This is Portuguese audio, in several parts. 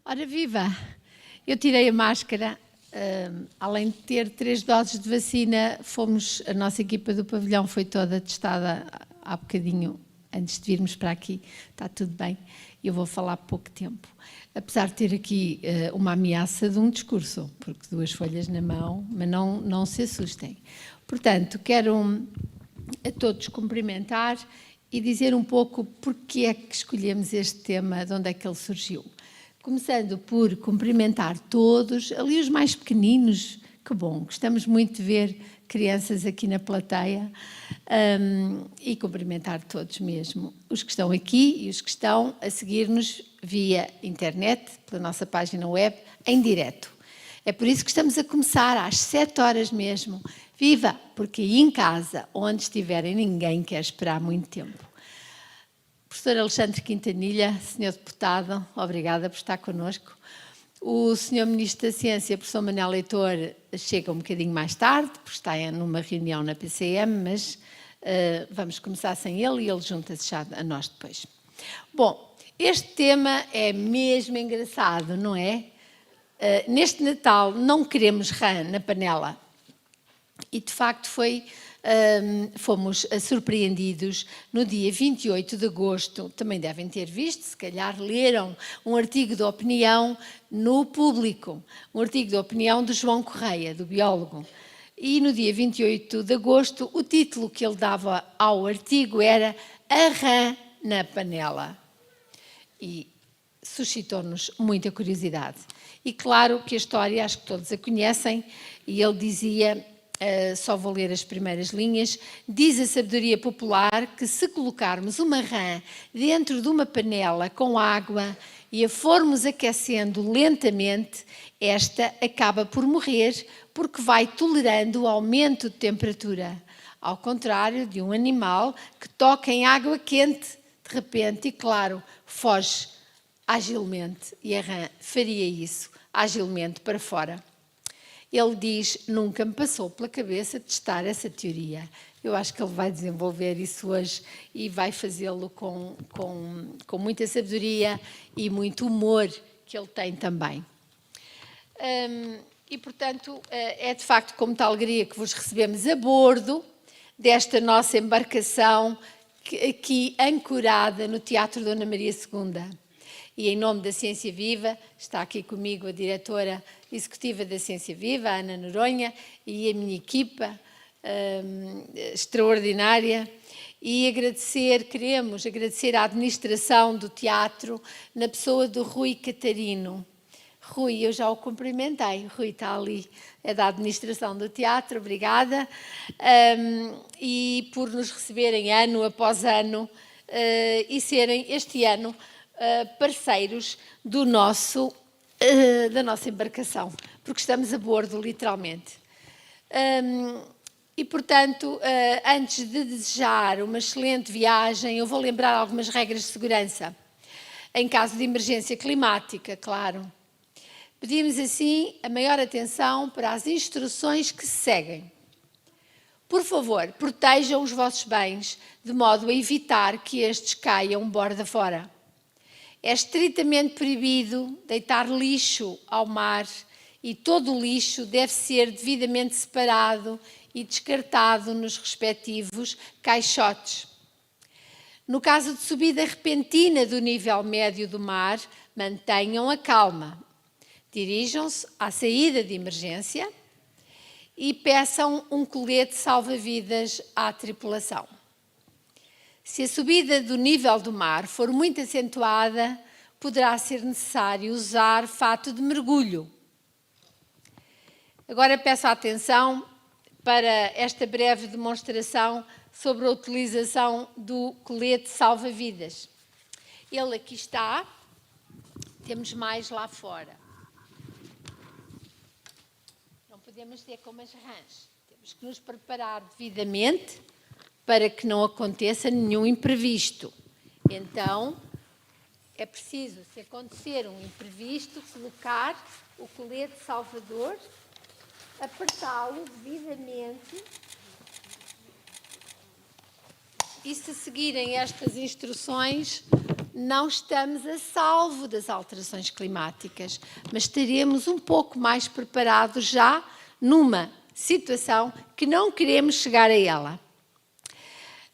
Ora viva! Eu tirei a máscara, além de ter 3 doses de vacina, a nossa equipa do pavilhão foi toda testada há bocadinho, antes de virmos para aqui, está tudo bem, eu vou falar pouco tempo. Apesar de ter aqui uma ameaça de um discurso, porque 2 folhas na mão, mas não se assustem. Portanto, quero a todos cumprimentar e dizer um pouco porque é que escolhemos este tema, de onde é que ele surgiu. Começando por cumprimentar todos, ali os mais pequeninos, que bom, gostamos muito de ver crianças aqui na plateia, e cumprimentar todos mesmo, os que estão aqui e os que estão a seguir-nos via internet, pela nossa página web, em direto. É por isso que estamos a começar às 7 horas mesmo. Viva! Porque aí em casa, onde estiverem, ninguém quer esperar muito tempo. Professor Alexandre Quintanilha, Sr. Deputado, obrigada por estar connosco. O Sr. Ministro da Ciência, professor Manuel Leitor, chega um bocadinho mais tarde, porque está numa reunião na PCM, mas vamos começar sem ele e ele junta-se já a nós depois. Bom, este tema é mesmo engraçado, não é? Neste Natal não queremos rã na panela. E de facto fomos surpreendidos no dia 28 de agosto, também devem ter visto, se calhar leram um artigo de opinião no Público, um artigo de opinião do João Correia, do biólogo. E no dia 28 de agosto, o título que ele dava ao artigo era A Rã na Panela. E suscitou-nos muita curiosidade. E claro que a história, acho que todos a conhecem, e ele dizia... só vou ler as primeiras linhas. Diz a sabedoria popular que se colocarmos uma rã dentro de uma panela com água e a formos aquecendo lentamente, esta acaba por morrer porque vai tolerando o aumento de temperatura. Ao contrário de um animal que toca em água quente, de repente, e claro, foge agilmente. E a rã faria isso agilmente para fora. Ele diz, nunca me passou pela cabeça testar essa teoria. Eu acho que ele vai desenvolver isso hoje e vai fazê-lo com muita sabedoria e muito humor que ele tem também. E, portanto, é de facto com muita alegria que vos recebemos a bordo desta nossa embarcação aqui ancorada no Teatro Dona Maria II. E em nome da Ciência Viva, está aqui comigo a diretora executiva da Ciência Viva, a Ana Noronha, e a minha equipa extraordinária. E queremos agradecer à administração do teatro, na pessoa do Rui Catarino. Rui, eu já o cumprimentei, Rui está ali, é da administração do teatro, obrigada. E por nos receberem ano após ano e serem este ano parceiros da nossa embarcação, porque estamos a bordo, literalmente. E, portanto, antes de desejar uma excelente viagem, eu vou lembrar algumas regras de segurança. Em caso de emergência climática, claro. Pedimos, assim, a maior atenção para as instruções que se seguem. Por favor, protejam os vossos bens, de modo a evitar que estes caiam borda fora. É estritamente proibido deitar lixo ao mar e todo o lixo deve ser devidamente separado e descartado nos respectivos caixotes. No caso de subida repentina do nível médio do mar, mantenham a calma. Dirijam-se à saída de emergência e peçam um colete salva-vidas à tripulação. Se a subida do nível do mar for muito acentuada, poderá ser necessário usar fato de mergulho. Agora peço a atenção para esta breve demonstração sobre a utilização do colete salva-vidas. Ele aqui está, temos mais lá fora. Não podemos ter como as rãs, temos que nos preparar devidamente para que não aconteça nenhum imprevisto. Então, é preciso, se acontecer um imprevisto, colocar o colete salvador, apertá-lo devidamente e, se seguirem estas instruções, não estamos a salvo das alterações climáticas, mas estaremos um pouco mais preparados já numa situação que não queremos chegar a ela.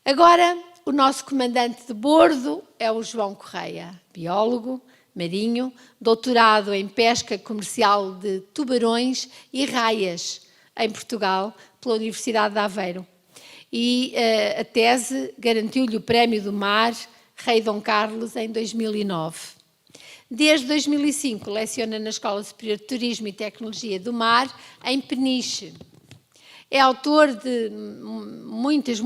Agora, o nosso comandante de bordo é o João Correia, biólogo, marinho, doutorado em pesca comercial de tubarões e raias em Portugal, pela Universidade de Aveiro. E a tese garantiu-lhe o Prémio do Mar Rei Dom Carlos em 2009. Desde 2005 leciona na Escola Superior de Turismo e Tecnologia do Mar, em Peniche. É autor de muitas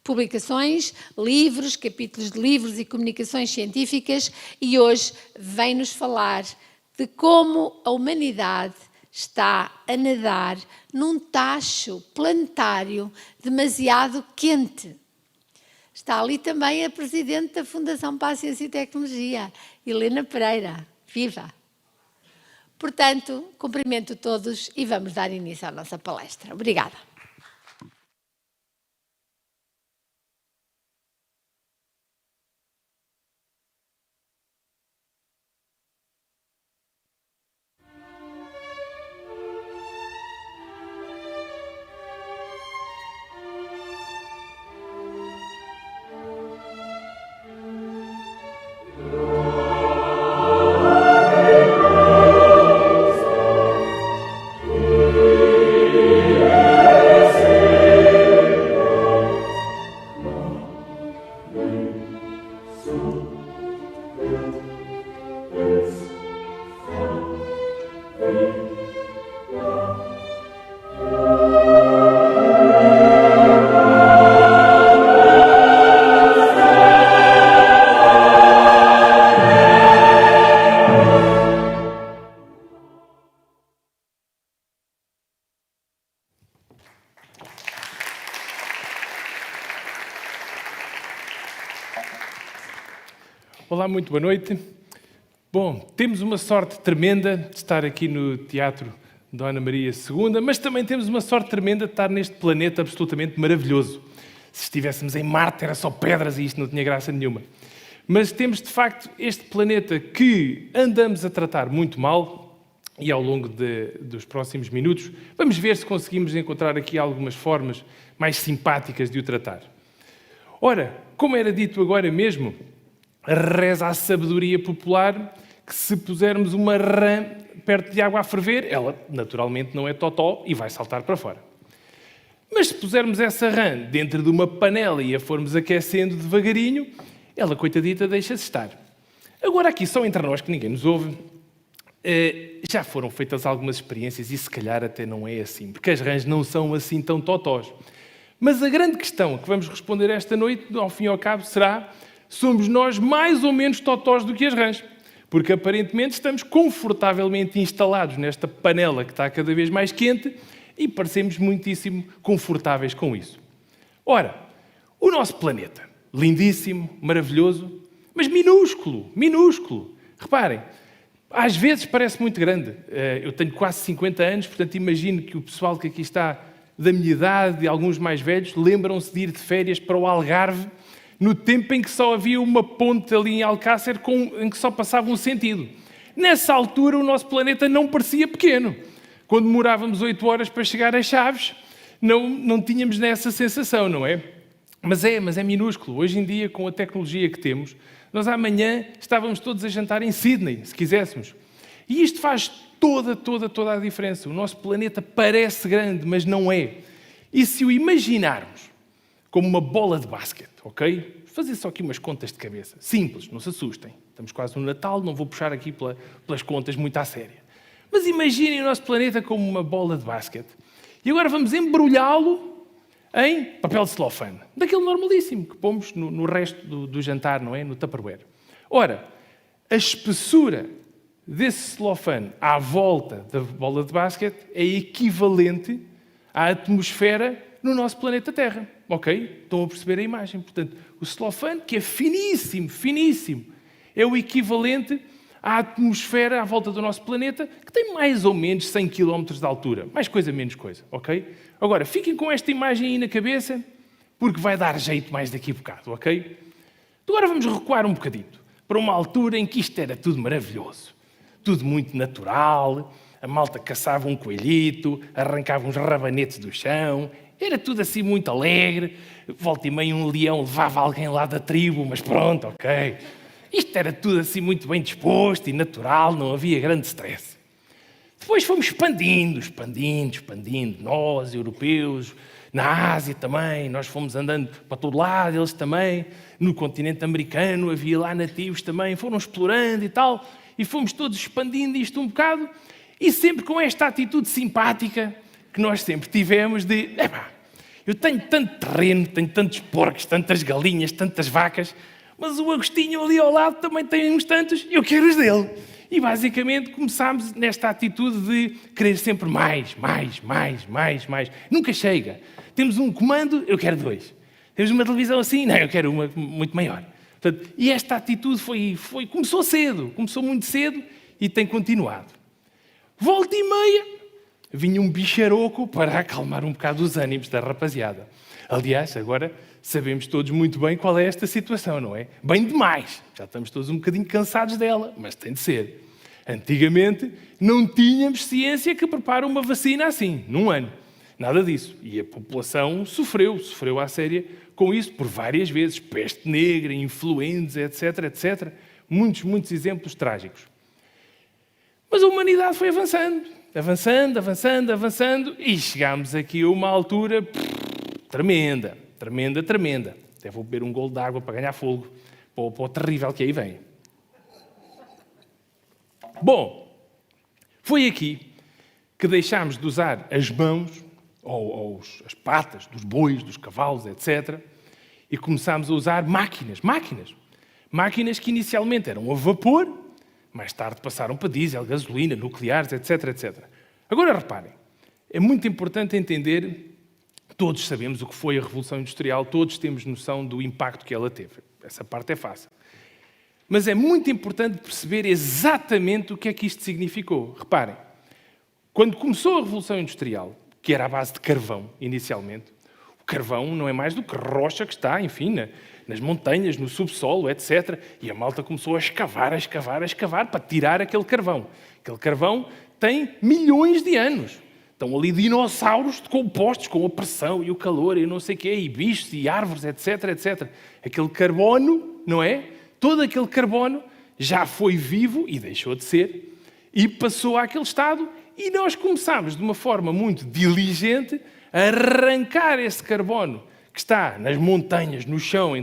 publicações, livros, capítulos de livros e comunicações científicas, e hoje vem-nos falar de como a humanidade está a nadar num tacho planetário demasiado quente. Está ali também a Presidente da Fundação para a Ciência e Tecnologia, Helena Pereira. Viva! Portanto, cumprimento todos e vamos dar início à nossa palestra. Obrigada. Olá, muito boa noite. Bom, temos uma sorte tremenda de estar aqui no Teatro Dona Maria II, mas também temos uma sorte tremenda de estar neste planeta absolutamente maravilhoso. Se estivéssemos em Marte era só pedras e isto não tinha graça nenhuma. Mas temos, de facto, este planeta que andamos a tratar muito mal e ao longo dos próximos minutos vamos ver se conseguimos encontrar aqui algumas formas mais simpáticas de o tratar. Ora, como era dito agora mesmo, reza a sabedoria popular que se pusermos uma rã perto de água a ferver, ela naturalmente não é totó e vai saltar para fora. Mas se pusermos essa rã dentro de uma panela e a formos aquecendo devagarinho, ela, coitadita, deixa-se estar. Agora aqui, só entre nós, que ninguém nos ouve, já foram feitas algumas experiências e se calhar até não é assim, porque as rãs não são assim tão totós. Mas a grande questão que vamos responder esta noite, ao fim e ao cabo, será: somos nós mais ou menos totós do que as rãs? Porque aparentemente estamos confortavelmente instalados nesta panela que está cada vez mais quente e parecemos muitíssimo confortáveis com isso. Ora, o nosso planeta, lindíssimo, maravilhoso, mas minúsculo, minúsculo. Reparem, às vezes parece muito grande. Eu tenho quase 50 anos, portanto imagino que o pessoal que aqui está da minha idade e alguns mais velhos lembram-se de ir de férias para o Algarve no tempo em que só havia uma ponte ali em Alcácer em que só passava um sentido. Nessa altura o nosso planeta não parecia pequeno. Quando demorávamos 8 horas para chegar às Chaves, não tínhamos nessa sensação, não é? Mas é minúsculo. Hoje em dia, com a tecnologia que temos, nós amanhã estávamos todos a jantar em Sydney, se quiséssemos. E isto faz toda a diferença. O nosso planeta parece grande, mas não é. E se o imaginarmos como uma bola de basquete, ok? Fazer só aqui umas contas de cabeça. Simples, não se assustem. Estamos quase no Natal, não vou puxar aqui pelas contas muito à séria. Mas imaginem o nosso planeta como uma bola de basquete. E agora vamos embrulhá-lo em papel de celofane. Daquele normalíssimo que pomos no resto do jantar, não é? No Tupperware. Ora, a espessura desse celofane à volta da bola de basquete é equivalente à atmosfera no nosso planeta Terra. Ok? Estão a perceber a imagem. Portanto, o celofane, que é finíssimo, finíssimo, é o equivalente à atmosfera à volta do nosso planeta, que tem mais ou menos 100 km de altura. Mais coisa, menos coisa. Ok? Agora, fiquem com esta imagem aí na cabeça, porque vai dar jeito mais daqui a bocado. Ok? Agora vamos recuar um bocadito, para uma altura em que isto era tudo maravilhoso. Tudo muito natural, a malta caçava um coelhito, arrancava uns rabanetes do chão, era tudo assim muito alegre, volta e meia um leão levava alguém lá da tribo, mas pronto, ok. Isto era tudo assim muito bem disposto e natural, não havia grande stress. Depois fomos expandindo, nós, europeus, na Ásia também, nós fomos andando para todo lado, eles também, no continente americano havia lá nativos também, foram explorando e tal, e fomos todos expandindo isto um bocado, e sempre com esta atitude simpática que nós sempre tivemos de, eu tenho tanto terreno, tenho tantos porcos, tantas galinhas, tantas vacas, mas o Agostinho ali ao lado também tem uns tantos, eu quero os dele. E basicamente começámos nesta atitude de querer sempre mais. Nunca chega. Temos um comando, eu quero 2. Temos uma televisão assim, não, eu quero uma muito maior. Portanto, e esta atitude começou cedo, começou muito cedo e tem continuado. Volta e meia, vinha um bicharoco para acalmar um bocado os ânimos da rapaziada. Aliás, agora sabemos todos muito bem qual é esta situação, não é? Bem demais. Já estamos todos um bocadinho cansados dela, mas tem de ser. Antigamente, não tínhamos ciência que prepara uma vacina assim, num ano. Nada disso. E a população sofreu à séria com isso por várias vezes. Peste negra, influenza, etc. Muitos exemplos trágicos. Mas a humanidade foi avançando e chegámos aqui a uma altura tremenda. Até vou beber um golo de água para ganhar fogo, para o terrível que aí vem. Bom, foi aqui que deixámos de usar as mãos, ou as patas dos bois, dos cavalos, etc. E começámos a usar máquinas. Máquinas que inicialmente eram a vapor, mais tarde passaram para diesel, gasolina, nucleares, etc. Agora reparem, é muito importante entender. Todos sabemos o que foi a Revolução Industrial, todos temos noção do impacto que ela teve. Essa parte é fácil. Mas é muito importante perceber exatamente o que é que isto significou. Reparem, quando começou a Revolução Industrial, que era à base de carvão, inicialmente, o carvão não é mais do que rocha que está, enfim, nas montanhas, no subsolo, etc. E a malta começou a escavar para tirar aquele carvão. Aquele carvão tem milhões de anos. Estão ali dinossauros compostos com a pressão e o calor e não sei o quê, e bichos e árvores, etc. Aquele carbono, não é? Todo aquele carbono já foi vivo e deixou de ser e passou àquele estado e nós começámos de uma forma muito diligente a arrancar esse carbono que está nas montanhas, no chão,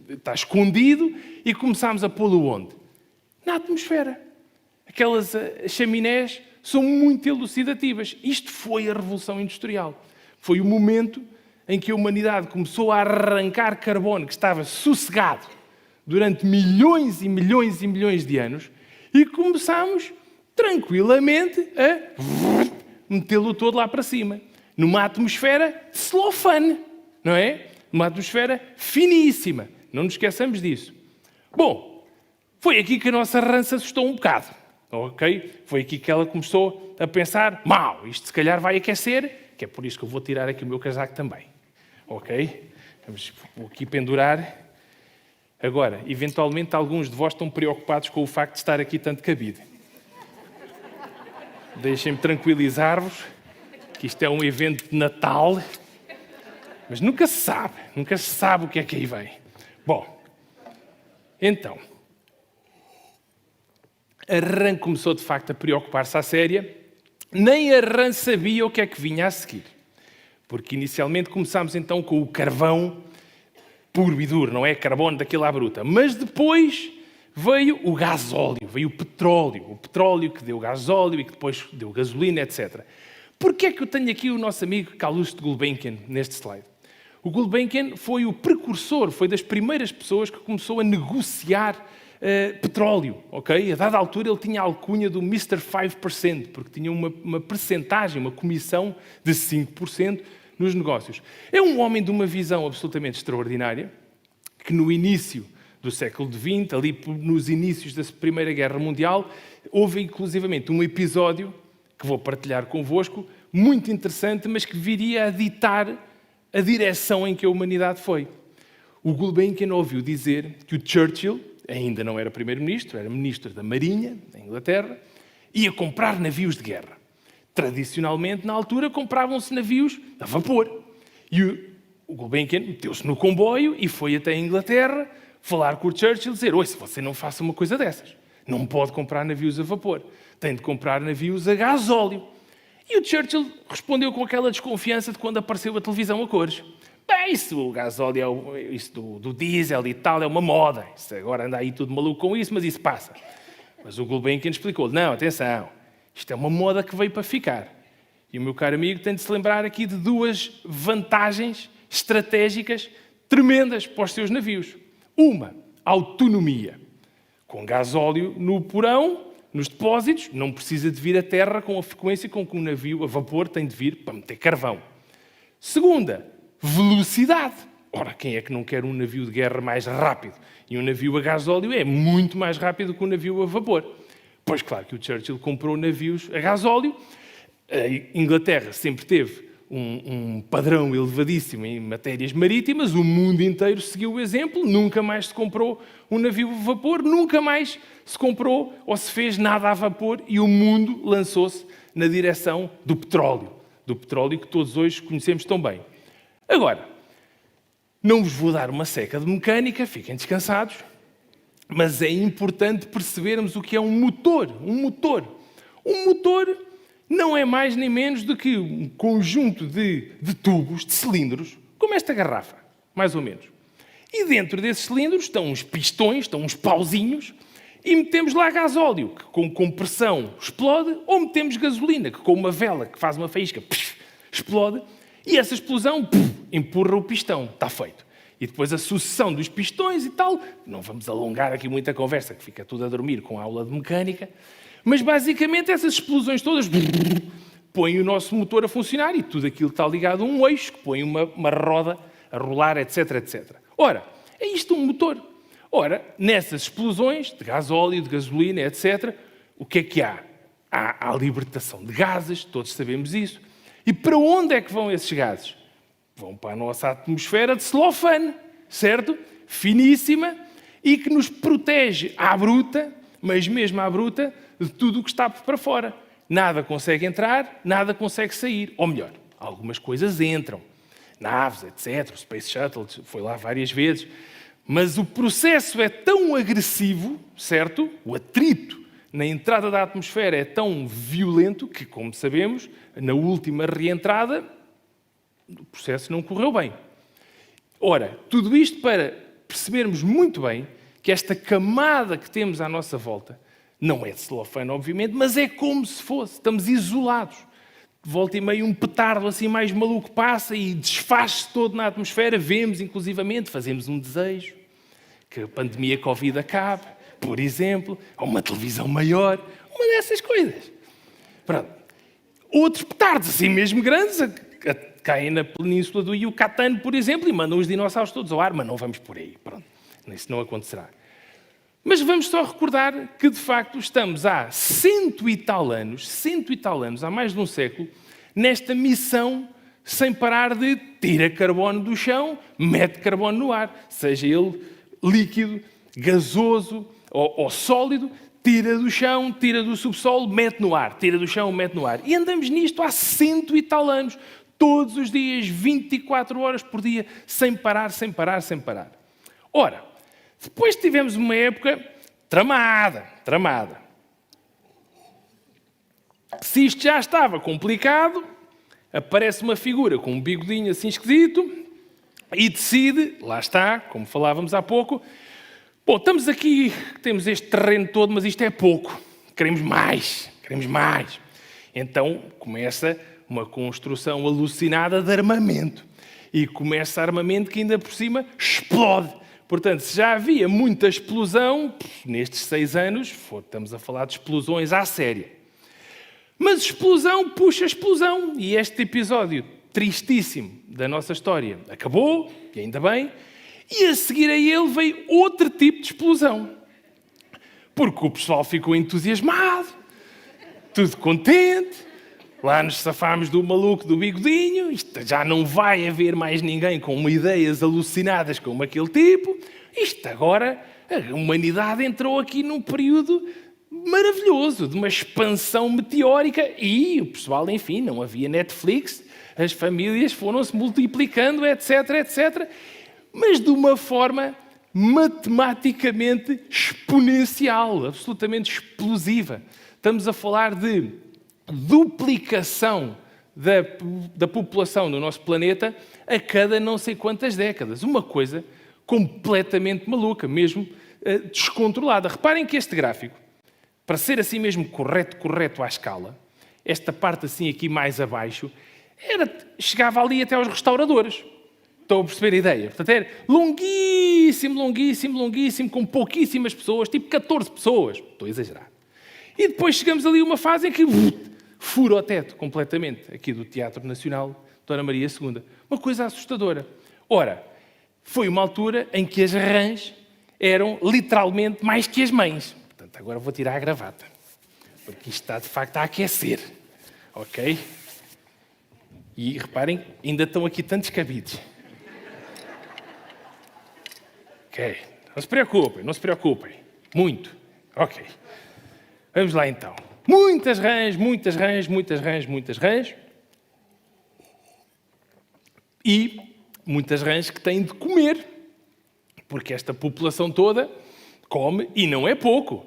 está escondido e começámos a pô-lo onde? Na atmosfera. Aquelas chaminés são muito elucidativas. Isto foi a Revolução Industrial. Foi o momento em que a humanidade começou a arrancar carbono que estava sossegado durante milhões e milhões de anos e começámos tranquilamente a metê-lo todo lá para cima. Numa atmosfera celofane, não é? Uma atmosfera finíssima. Não nos esqueçamos disso. Bom, foi aqui que a nossa rã se assustou um bocado. Ok? Foi aqui que ela começou a pensar, isto se calhar vai aquecer, que é por isso que eu vou tirar aqui o meu casaco também. Ok? Vou aqui pendurar. Agora, eventualmente, alguns de vós estão preocupados com o facto de estar aqui tanto cabido. Deixem-me tranquilizar-vos que isto é um evento de Natal, mas nunca se sabe o que é que aí vem. Bom, então, a rã começou de facto a preocupar-se à séria, nem a rã sabia o que é que vinha a seguir. Porque inicialmente começámos então com o carvão puro e duro, não é? Carbono daquilo à bruta. Mas depois veio o gasóleo, veio o petróleo que deu gasóleo e que depois deu gasolina, etc. Porquê é que eu tenho aqui o nosso amigo Calouste Gulbenkian neste slide? O Gulbenkian foi o precursor, foi das primeiras pessoas que começou a negociar petróleo, ok? A dada altura ele tinha a alcunha do Mr. 5%, porque tinha uma percentagem, uma comissão de 5% nos negócios. É um homem de uma visão absolutamente extraordinária, que no início do século XX, ali nos inícios da Primeira Guerra Mundial, houve inclusivamente um episódio, que vou partilhar convosco, muito interessante, mas que viria a ditar a direção em que a humanidade foi. o Gulbenkian ouviu dizer que o Churchill, ainda não era primeiro-ministro, era ministro da Marinha, da Inglaterra, ia comprar navios de guerra. Tradicionalmente, na altura, compravam-se navios a vapor. E o Gulbenkian meteu-se no comboio e foi até a Inglaterra falar com o Churchill e dizer: "Oi, se você não faça uma coisa dessas, não pode comprar navios a vapor, tem de comprar navios a gasóleo." E o Churchill respondeu com aquela desconfiança de quando apareceu a televisão a cores. "Bem, isso, o gasóleo, isso do diesel e tal, é uma moda. Isso agora anda aí tudo maluco com isso, mas isso passa." Mas o Gulbenkian explicou: "Não, atenção, isto é uma moda que veio para ficar. E o meu caro amigo tem de se lembrar aqui de duas vantagens estratégicas tremendas para os seus navios. Uma, autonomia. Com gasóleo no porão, nos depósitos, não precisa de vir a terra com a frequência com que um navio a vapor tem de vir para meter carvão. Segunda, velocidade. Ora, quem é que não quer um navio de guerra mais rápido? E um navio a gasóleo é muito mais rápido que um navio a vapor." Pois claro que o Churchill comprou navios a gasóleo. A Inglaterra sempre teve um padrão elevadíssimo em matérias marítimas, o mundo inteiro seguiu o exemplo, nunca mais se comprou um navio a vapor, nunca mais se comprou ou se fez nada a vapor e o mundo lançou-se na direção do petróleo que todos hoje conhecemos tão bem. Agora, não vos vou dar uma seca de mecânica, fiquem descansados, mas é importante percebermos o que é um motor. Um motor não é mais nem menos do que um conjunto de tubos, de cilindros, como esta garrafa, mais ou menos. E dentro desses cilindros estão uns pistões, estão uns pauzinhos, e metemos lá gasóleo, que com compressão explode, ou metemos gasolina, que com uma vela que faz uma faísca, explode, e essa explosão empurra o pistão. Está feito. E depois a sucessão dos pistões e tal, não vamos alongar aqui muita conversa, que fica tudo a dormir com a aula de mecânica, mas basicamente essas explosões todas põem o nosso motor a funcionar e tudo aquilo está ligado a um eixo que põe uma roda a rolar, etc, etc. Ora, é isto um motor. Ora, nessas explosões de gasóleo, de gasolina, etc, o que é que há? Há a libertação de gases, todos sabemos isso. E para onde é que vão esses gases? Vão para a nossa atmosfera de celofane, certo? Finíssima e que nos protege à bruta, mas mesmo à bruta, de tudo o que está para fora. Nada consegue entrar, nada consegue sair. Ou melhor, algumas coisas entram. Naves, etc. O Space Shuttle foi lá várias vezes. Mas o processo é tão agressivo, certo? O atrito na entrada da atmosfera é tão violento que, como sabemos, na última reentrada, o processo não correu bem. Ora, tudo isto para percebermos muito bem que esta camada que temos à nossa volta não é de celofane, obviamente, mas é como se fosse. Estamos isolados. De volta e meio um petardo assim mais maluco passa e desfaz-se todo na atmosfera. Vemos, inclusivamente, fazemos um desejo que a pandemia Covid acabe, por exemplo, ou uma televisão maior, uma dessas coisas. Pronto. Outros petardos assim mesmo grandes caem na península do Yucatán, por exemplo, e mandam os dinossauros todos ao ar, mas não vamos por aí. Pronto. Isso não acontecerá. Mas vamos só recordar que, de facto, estamos há 100 e tal anos, há mais de um século, nesta missão sem parar de tira carbono do chão, mete carbono no ar, seja ele líquido, gasoso ou sólido, tira do chão, tira do subsolo, mete no ar, tira do chão, mete no ar. E andamos nisto há 100 e tal anos, todos os dias, 24 horas por dia, sem parar. Ora, depois tivemos uma época tramada. Se isto já estava complicado, aparece uma figura com um bigodinho assim esquisito e decide, lá está, como falávamos há pouco, bom, estamos aqui, temos este terreno todo, mas isto é pouco, queremos mais. Então começa uma construção alucinada de armamento. E começa armamento que ainda por cima explode. Portanto, se já havia muita explosão, nestes 6 anos, estamos a falar de explosões à séria. Mas explosão puxa explosão. E este episódio tristíssimo da nossa história acabou, e ainda bem, e a seguir a ele veio outro tipo de explosão. Porque o pessoal ficou entusiasmado, tudo contente, Lá nos safámos do maluco do bigodinho, isto já não vai haver mais ninguém com ideias alucinadas como aquele tipo. Isto agora, a humanidade entrou aqui num período maravilhoso, de uma expansão meteórica e o pessoal, enfim, não havia Netflix, as famílias foram-se multiplicando, etc, etc, mas de uma forma matematicamente exponencial, absolutamente explosiva. Estamos a falar de duplicação da população do nosso planeta a cada não sei quantas décadas. Uma coisa completamente maluca, mesmo descontrolada. Reparem que este gráfico, para ser assim mesmo correto à escala, esta parte assim aqui mais abaixo, chegava ali até aos restauradores. Estão a perceber a ideia? Portanto, era longuíssimo, com pouquíssimas pessoas, tipo 14 pessoas. Estou a exagerar. E depois chegamos ali a uma fase em que fura o teto completamente, aqui do Teatro Nacional Dona Maria II. Uma coisa assustadora. Ora, foi uma altura em que as rãs eram literalmente mais que as mães. Portanto, agora vou tirar a gravata, porque isto está de facto a aquecer. Ok? E reparem, ainda estão aqui tantos cabides. Ok, não se preocupem. Muito. Ok. Vamos lá então. Muitas rãs. E muitas rãs que têm de comer. Porque esta população toda come e não é pouco.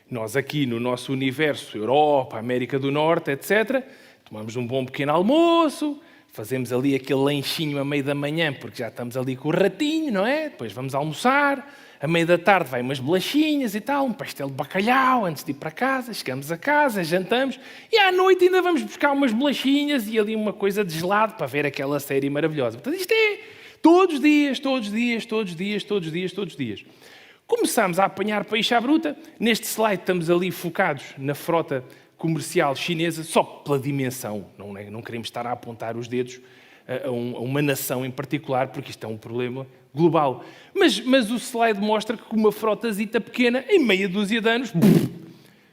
Nós aqui no nosso universo, Europa, América do Norte, etc., tomamos um bom pequeno almoço, fazemos ali aquele lanchinho à meia da manhã, porque já estamos ali com o ratinho, não é? Depois vamos almoçar, à meia da tarde vai umas bolachinhas e tal, um pastel de bacalhau antes de ir para casa, chegamos a casa, jantamos, e à noite ainda vamos buscar umas bolachinhas e ali uma coisa de gelado para ver aquela série maravilhosa. Portanto, isto é todos os dias. Começámos a apanhar peixe à bruta. Neste slide estamos ali focados na frota comercial chinesa, só pela dimensão. Não queremos estar a apontar os dedos a uma nação em particular, porque isto é um problema global. Mas o slide mostra que uma frotazita pequena, em meia dúzia de anos,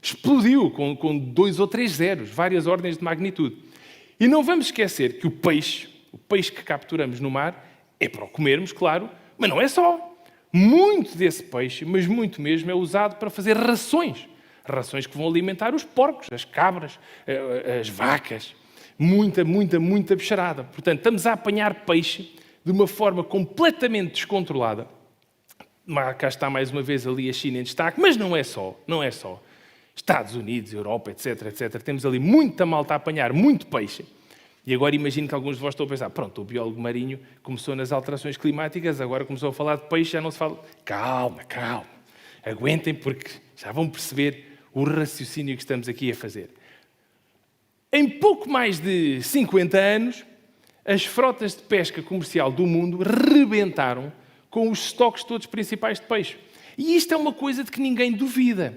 explodiu com 2 ou 3 zeros, várias ordens de magnitude. E não vamos esquecer que o peixe que capturamos no mar, é para o comermos, claro, mas não é só. Muito desse peixe, mas muito mesmo, é usado para fazer rações. Rações que vão alimentar os porcos, as cabras, as vacas. Muita bicharada. Portanto, estamos a apanhar peixe de uma forma completamente descontrolada. Cá está mais uma vez ali a China em destaque, mas não é só. Estados Unidos, Europa, etc. Temos ali muita malta a apanhar muito peixe. E agora imagino que alguns de vós estão a pensar, pronto, o biólogo marinho começou nas alterações climáticas, agora começou a falar de peixe, já não se fala... Calma. Aguentem, porque já vão perceber o raciocínio que estamos aqui a fazer. Em pouco mais de 50 anos, as frotas de pesca comercial do mundo rebentaram com os estoques todos principais de peixe. E isto é uma coisa de que ninguém duvida.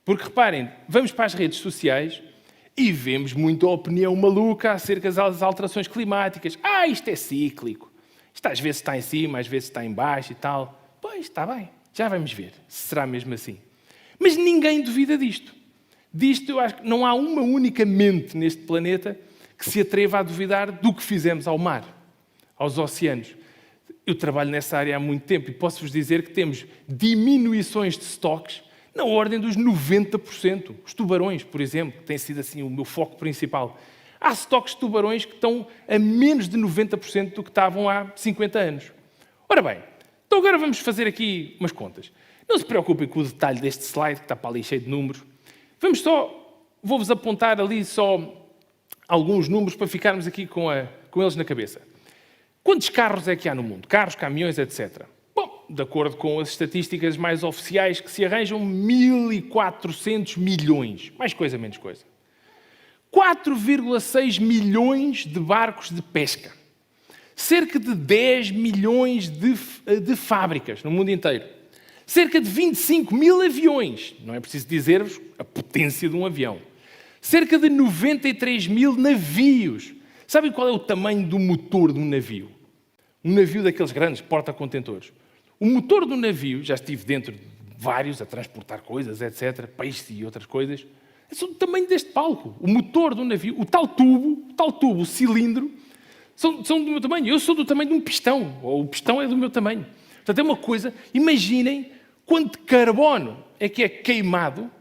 Porque, reparem, vamos para as redes sociais e vemos muita opinião maluca acerca das alterações climáticas. Isto é cíclico. Isto às vezes está em cima, às vezes está em baixo e tal. Pois, está bem. Já vamos ver se será mesmo assim. Mas ninguém duvida disto. Disto eu acho que não há uma única mente neste planeta que se atreva a duvidar do que fizemos ao mar, aos oceanos. Eu trabalho nessa área há muito tempo e posso-vos dizer que temos diminuições de estoques na ordem dos 90%. Os tubarões, por exemplo, tem sido assim o meu foco principal. Há estoques de tubarões que estão a menos de 90% do que estavam há 50 anos. Ora bem, então agora vamos fazer aqui umas contas. Não se preocupem com o detalhe deste slide, que está para ali cheio de números. Vou-vos apontar ali só alguns números para ficarmos aqui com eles na cabeça. Quantos carros é que há no mundo? Carros, caminhões, etc. Bom, de acordo com as estatísticas mais oficiais que se arranjam, 1.400 milhões. Mais coisa, menos coisa. 4,6 milhões de barcos de pesca. Cerca de 10 milhões de fábricas no mundo inteiro. Cerca de 25 mil aviões. Não é preciso dizer-vos a potência de um avião. Cerca de 93 mil navios. Sabem qual é o tamanho do motor de um navio? Um navio daqueles grandes, porta-contentores. O motor do navio, já estive dentro de vários a transportar coisas, etc., peixes e outras coisas, são do tamanho deste palco. O motor do navio, o tal tubo, o cilindro, são do meu tamanho. Eu sou do tamanho de um pistão, ou o pistão é do meu tamanho. Portanto, é uma coisa, imaginem quanto carbono é que é queimado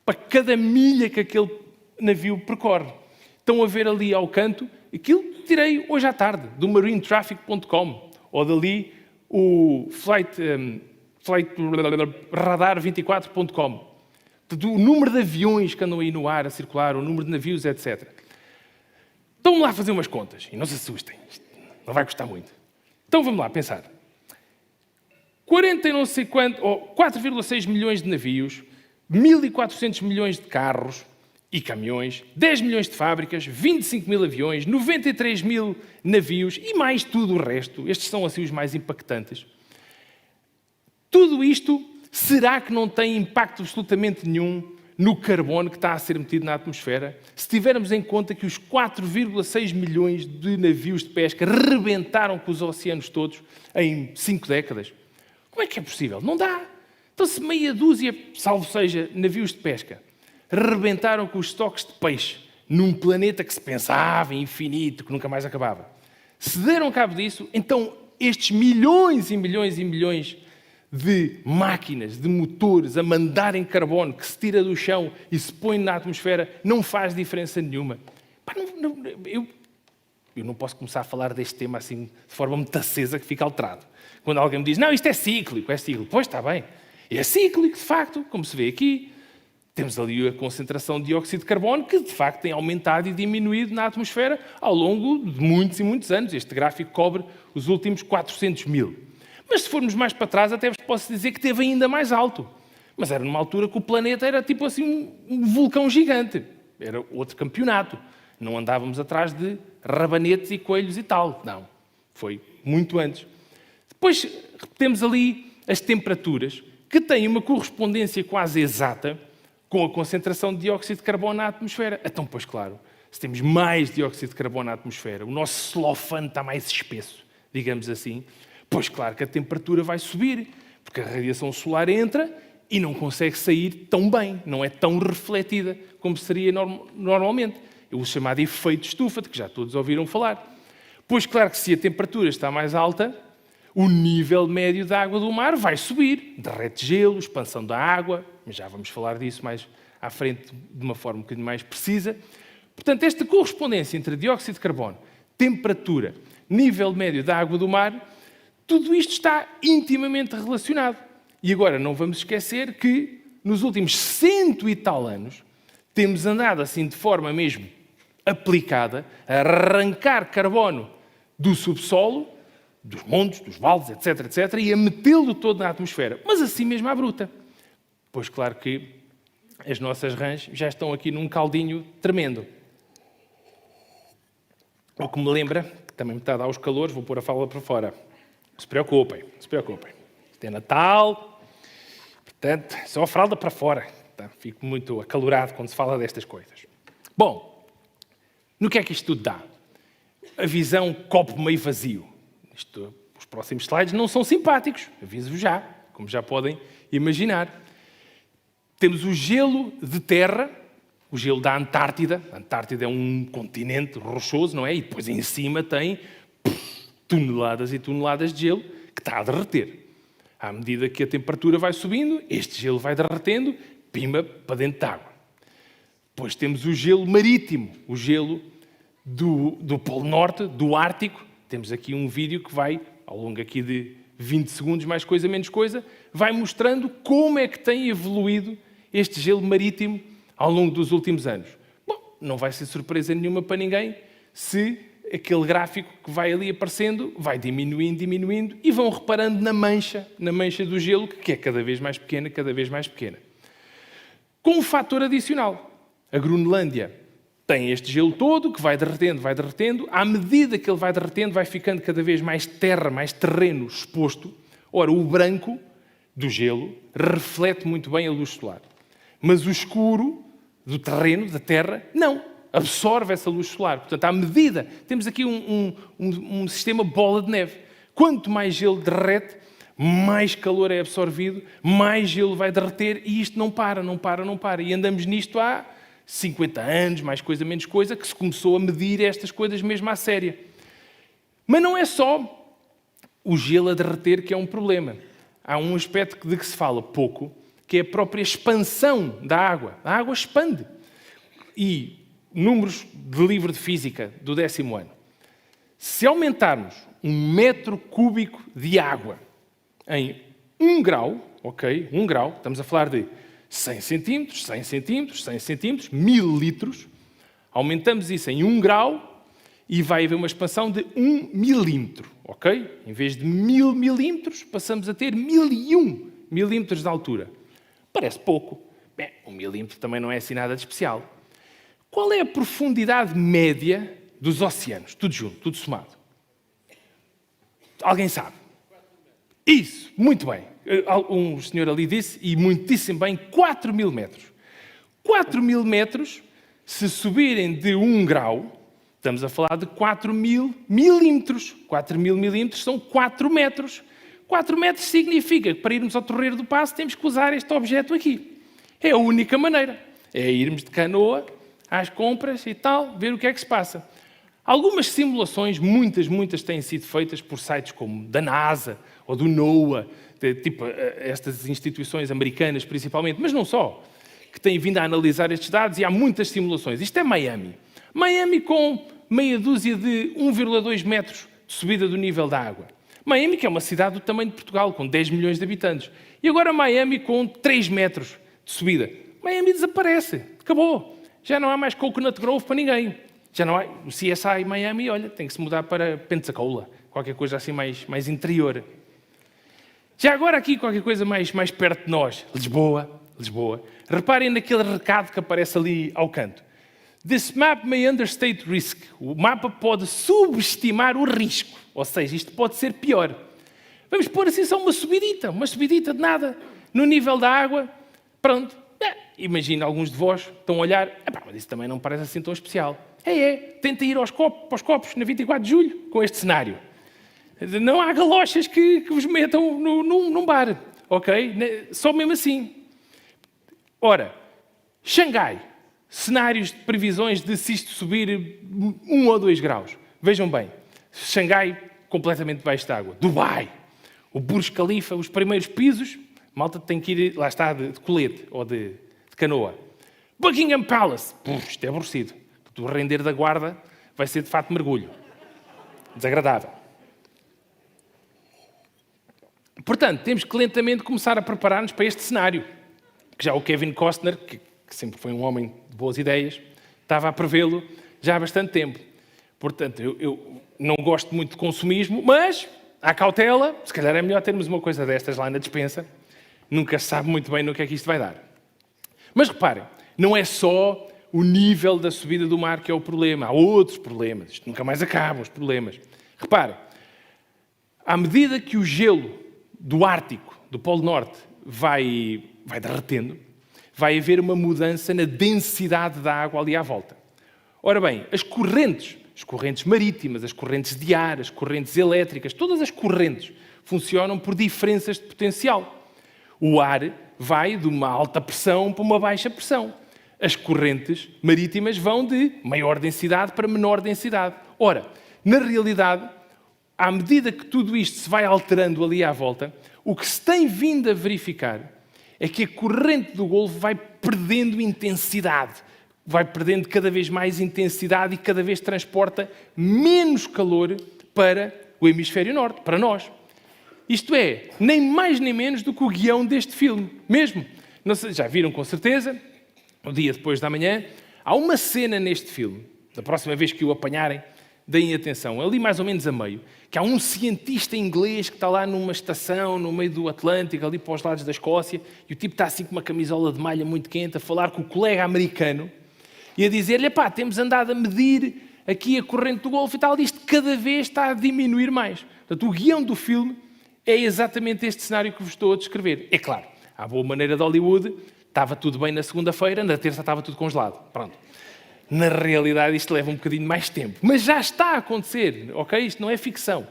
para cada milha que aquele navio percorre. Estão a ver ali ao canto, aquilo tirei hoje à tarde, do marinetraffic.com, ou dali o flightradar24.com. O número de aviões que andam aí no ar a circular, o número de navios, etc. Então vamos lá fazer umas contas, e não se assustem, isto não vai custar muito. Então vamos lá pensar. 4,6 milhões de navios, 1.400 milhões de carros e caminhões, 10 milhões de fábricas, 25 mil aviões, 93 mil navios e mais tudo o resto. Estes são assim os mais impactantes. Tudo isto, será que não tem impacto absolutamente nenhum no carbono que está a ser metido na atmosfera? Se tivermos em conta que os 4,6 milhões de navios de pesca rebentaram com os oceanos todos em 5 décadas, como é que é possível? Não dá. Então, se meia dúzia, salvo seja, navios de pesca, rebentaram com os estoques de peixe num planeta que se pensava infinito, que nunca mais acabava, se deram cabo disso, então estes milhões e milhões e milhões de máquinas, de motores a mandarem carbono que se tira do chão e se põe na atmosfera, não faz diferença nenhuma. Eu não posso começar a falar deste tema assim de forma muito acesa que fica alterado. Quando alguém me diz, não, isto é cíclico. Pois, está bem. É cíclico, de facto, como se vê aqui. Temos ali a concentração de dióxido de carbono que, de facto, tem aumentado e diminuído na atmosfera ao longo de muitos e muitos anos. Este gráfico cobre os últimos 400 mil. Mas se formos mais para trás, até vos posso dizer que esteve ainda mais alto. Mas era numa altura que o planeta era tipo assim um vulcão gigante. Era outro campeonato. Não andávamos atrás de rabanetes e coelhos e tal. Não. Foi muito antes. Depois temos ali as temperaturas, que têm uma correspondência quase exata com a concentração de dióxido de carbono na atmosfera. Então, pois claro, se temos mais dióxido de carbono na atmosfera, o nosso celofane está mais espesso, digamos assim, pois claro que a temperatura vai subir, porque a radiação solar entra e não consegue sair tão bem, não é tão refletida como seria normalmente. É o chamado efeito de estufa, de que já todos ouviram falar. Pois claro que se a temperatura está mais alta, o nível médio da água do mar vai subir, derrete gelo, expansão da água, mas já vamos falar disso mais à frente de uma forma um bocadinho mais precisa. Portanto, esta correspondência entre dióxido de carbono, temperatura, nível médio da água do mar, tudo isto está intimamente relacionado. E agora não vamos esquecer que nos últimos 100 e tal anos temos andado assim de forma mesmo aplicada a arrancar carbono do subsolo, dos montes, dos vales, etc., etc., e a metê-lo todo na atmosfera, mas assim mesmo à bruta. Pois claro que as nossas rãs já estão aqui num caldinho tremendo. O que me lembra, que também me está a dar os calores, vou pôr a fala para fora. Não se preocupem, não se preocupem. Isto é Natal, portanto, só a fralda para fora. Tá? Fico muito acalorado quando se fala destas coisas. Bom, no que é que isto tudo dá? A visão copo meio vazio. Os próximos slides não são simpáticos, aviso-vos já, como já podem imaginar. Temos o gelo de terra, o gelo da Antártida. A Antártida é um continente rochoso, não é? E depois em cima tem toneladas e toneladas de gelo que está a derreter. À medida que a temperatura vai subindo, este gelo vai derretendo, pimba para dentro de água. Depois temos o gelo marítimo, o gelo do Polo Norte, do Ártico. Temos aqui um vídeo que vai, ao longo aqui de 20 segundos, mais coisa, menos coisa, vai mostrando como é que tem evoluído este gelo marítimo ao longo dos últimos anos. Bom, não vai ser surpresa nenhuma para ninguém se aquele gráfico que vai ali aparecendo vai diminuindo, diminuindo, e vão reparando na mancha do gelo, que é cada vez mais pequena, cada vez mais pequena. Com um fator adicional. A Groenlândia tem este gelo todo que vai derretendo. À medida que ele vai derretendo, vai ficando cada vez mais terra, mais terreno exposto. Ora, o branco do gelo reflete muito bem a luz solar. Mas o escuro do terreno, da terra, não. Absorve essa luz solar. Portanto, à medida... Temos aqui um sistema bola de neve. Quanto mais gelo derrete, mais calor é absorvido, mais gelo vai derreter, e isto não para. E andamos nisto há 50 anos, mais coisa, menos coisa, que se começou a medir estas coisas mesmo à séria. Mas não é só o gelo a derreter que é um problema. Há um aspecto de que se fala pouco, que é a própria expansão da água. A água expande. E números de livro de física do 10º ano. Se aumentarmos 1 metro cúbico de água em 1 grau, ok? 1 grau, estamos a falar de 100 centímetros, 100 centímetros, 100 centímetros, 1000 litros, aumentamos isso em 1 grau e vai haver uma expansão de 1 milímetro, ok? Em vez de 1000 milímetros, passamos a ter 1001 milímetros de altura. Parece pouco. Bem, 1 milímetro também não é assim nada de especial. Qual é a profundidade média dos oceanos? Tudo junto, tudo somado. Alguém sabe? Isso, muito bem. Um senhor ali disse, e muitíssimo bem, 4.000 metros. 4.000 metros, se subirem de 1 grau, estamos a falar de 4.000 milímetros. 4.000 milímetros são 4 metros. 4 metros significa que para irmos ao Torreiro do Paço temos que usar este objeto aqui. É a única maneira. É irmos de canoa às compras e tal, ver o que é que se passa. Algumas simulações, muitas têm sido feitas por sites como da NASA ou do NOAA, tipo estas instituições americanas principalmente, mas não só, que têm vindo a analisar estes dados e há muitas simulações. Isto é Miami. Miami com meia dúzia de 1,2 metros de subida do nível da água. Miami, que é uma cidade do tamanho de Portugal, com 10 milhões de habitantes. E agora Miami com 3 metros de subida. Miami desaparece. Acabou. Já não há mais Coconut Grove para ninguém. Já não há... O CSI Miami, olha, tem que se mudar para Pensacola. Qualquer coisa assim mais interior. Já agora aqui qualquer coisa mais perto de nós. Lisboa. Reparem naquele recado que aparece ali ao canto. This map may understate risk. O mapa pode subestimar o risco. Ou seja, isto pode ser pior. Vamos pôr assim só uma subidita de nada, no nível da água. Pronto. Imagina, alguns de vós estão a olhar, mas isso também não parece assim tão especial. Tenta ir aos copos na 24 de julho com este cenário. Não há galochas que vos metam num bar, ok? Só mesmo assim. Ora, Xangai, cenários de previsões de se isto subir 1 ou 2 graus. Vejam bem, Xangai completamente debaixo de água. Dubai, o Burj Khalifa, os primeiros pisos, malta tem que ir, lá está, de colete ou de canoa. Buckingham Palace, isto é aborrecido. O render da guarda vai ser de fato mergulho. Desagradável. Portanto, temos que lentamente começar a preparar-nos para este cenário. Que já o Kevin Costner, que sempre foi um homem de boas ideias, estava a prevê-lo já há bastante tempo. Portanto, eu não gosto muito de consumismo, mas há cautela. Se calhar é melhor termos uma coisa destas lá na despensa. Nunca se sabe muito bem no que é que isto vai dar. Mas reparem, não é só o nível da subida do mar que é o problema. Há outros problemas. Isto nunca mais acaba, os problemas. Reparem, à medida que o gelo do Ártico, do Polo Norte, vai derretendo, vai haver uma mudança na densidade da água ali à volta. Ora bem, as correntes marítimas, as correntes de ar, as correntes elétricas, todas as correntes funcionam por diferenças de potencial. O ar vai de uma alta pressão para uma baixa pressão. As correntes marítimas vão de maior densidade para menor densidade. Ora, na realidade, à medida que tudo isto se vai alterando ali à volta, o que se tem vindo a verificar é que a corrente do Golfo vai perdendo intensidade, vai perdendo cada vez mais intensidade e cada vez transporta menos calor para o hemisfério norte, para nós. Isto é, nem mais nem menos do que o guião deste filme, mesmo. Não sei, já viram com certeza, o dia depois da manhã, há uma cena neste filme, da próxima vez que o apanharem, deem atenção, ali mais ou menos a meio, que há um cientista inglês que está lá numa estação, no meio do Atlântico, ali para os lados da Escócia, e o tipo está assim com uma camisola de malha muito quente, a falar com o colega americano, e a dizer-lhe, temos andado a medir aqui a corrente do Golfo e tal, isto cada vez está a diminuir mais. Portanto, o guião do filme é exatamente este cenário que vos estou a descrever. É claro, à boa maneira de Hollywood, estava tudo bem na segunda-feira, na terça estava tudo congelado. Pronto. Na realidade, isto leva um bocadinho mais tempo. Mas já está a acontecer, ok? Isto não é ficção.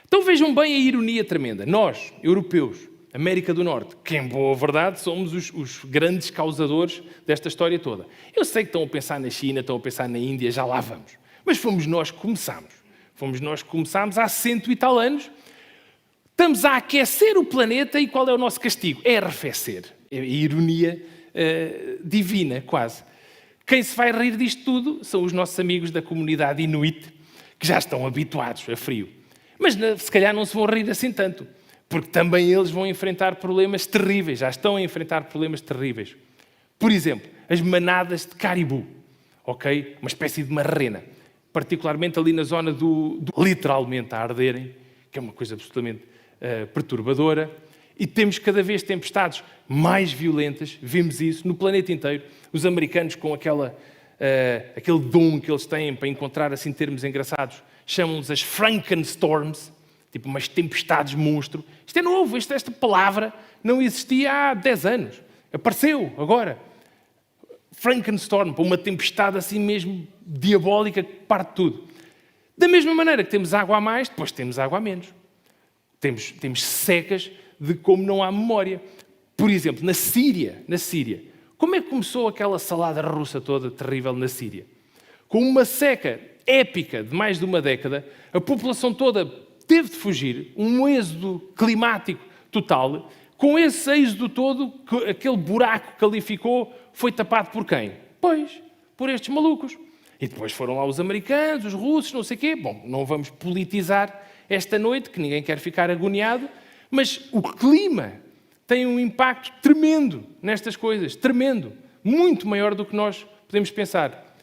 Então vejam bem a ironia tremenda. Nós, europeus, América do Norte, que em boa verdade somos os grandes causadores desta história toda. Eu sei que estão a pensar na China, estão a pensar na Índia, já lá vamos. Mas fomos nós que começámos. Fomos nós que começámos há 100 e tal anos. Estamos a aquecer o planeta e qual é o nosso castigo? É arrefecer. É a ironia divina, quase. Quem se vai rir disto tudo são os nossos amigos da comunidade Inuit, que já estão habituados a frio. Mas se calhar não se vão rir assim tanto, porque também eles vão enfrentar problemas terríveis, já estão a enfrentar problemas terríveis. Por exemplo, as manadas de caribu, ok? Uma espécie de marrena, particularmente ali na zona do literalmente a arderem, que é uma coisa absolutamente perturbadora, e temos cada vez tempestades mais violentas, vimos isso no planeta inteiro. Os americanos, com aquele dom que eles têm para encontrar assim termos engraçados, chamam-nos as Frankenstorms, tipo umas tempestades monstro. Isto é novo, esta palavra não existia há 10 anos. Apareceu agora. Frankenstorm, para uma tempestade assim mesmo diabólica que parte tudo. Da mesma maneira que temos água a mais, depois temos água a menos. Temos secas de como não há memória. Por exemplo, na Síria, como é que começou aquela salada russa toda terrível na Síria? Com uma seca épica de mais de uma década, a população toda teve de fugir, um êxodo climático total. Com esse êxodo todo, aquele buraco que ali ficou foi tapado por quem? Pois, por estes malucos. E depois foram lá os americanos, os russos, não sei o quê. Bom, não vamos politizar esta noite, que ninguém quer ficar agoniado, mas o clima tem um impacto tremendo nestas coisas, tremendo, muito maior do que nós podemos pensar.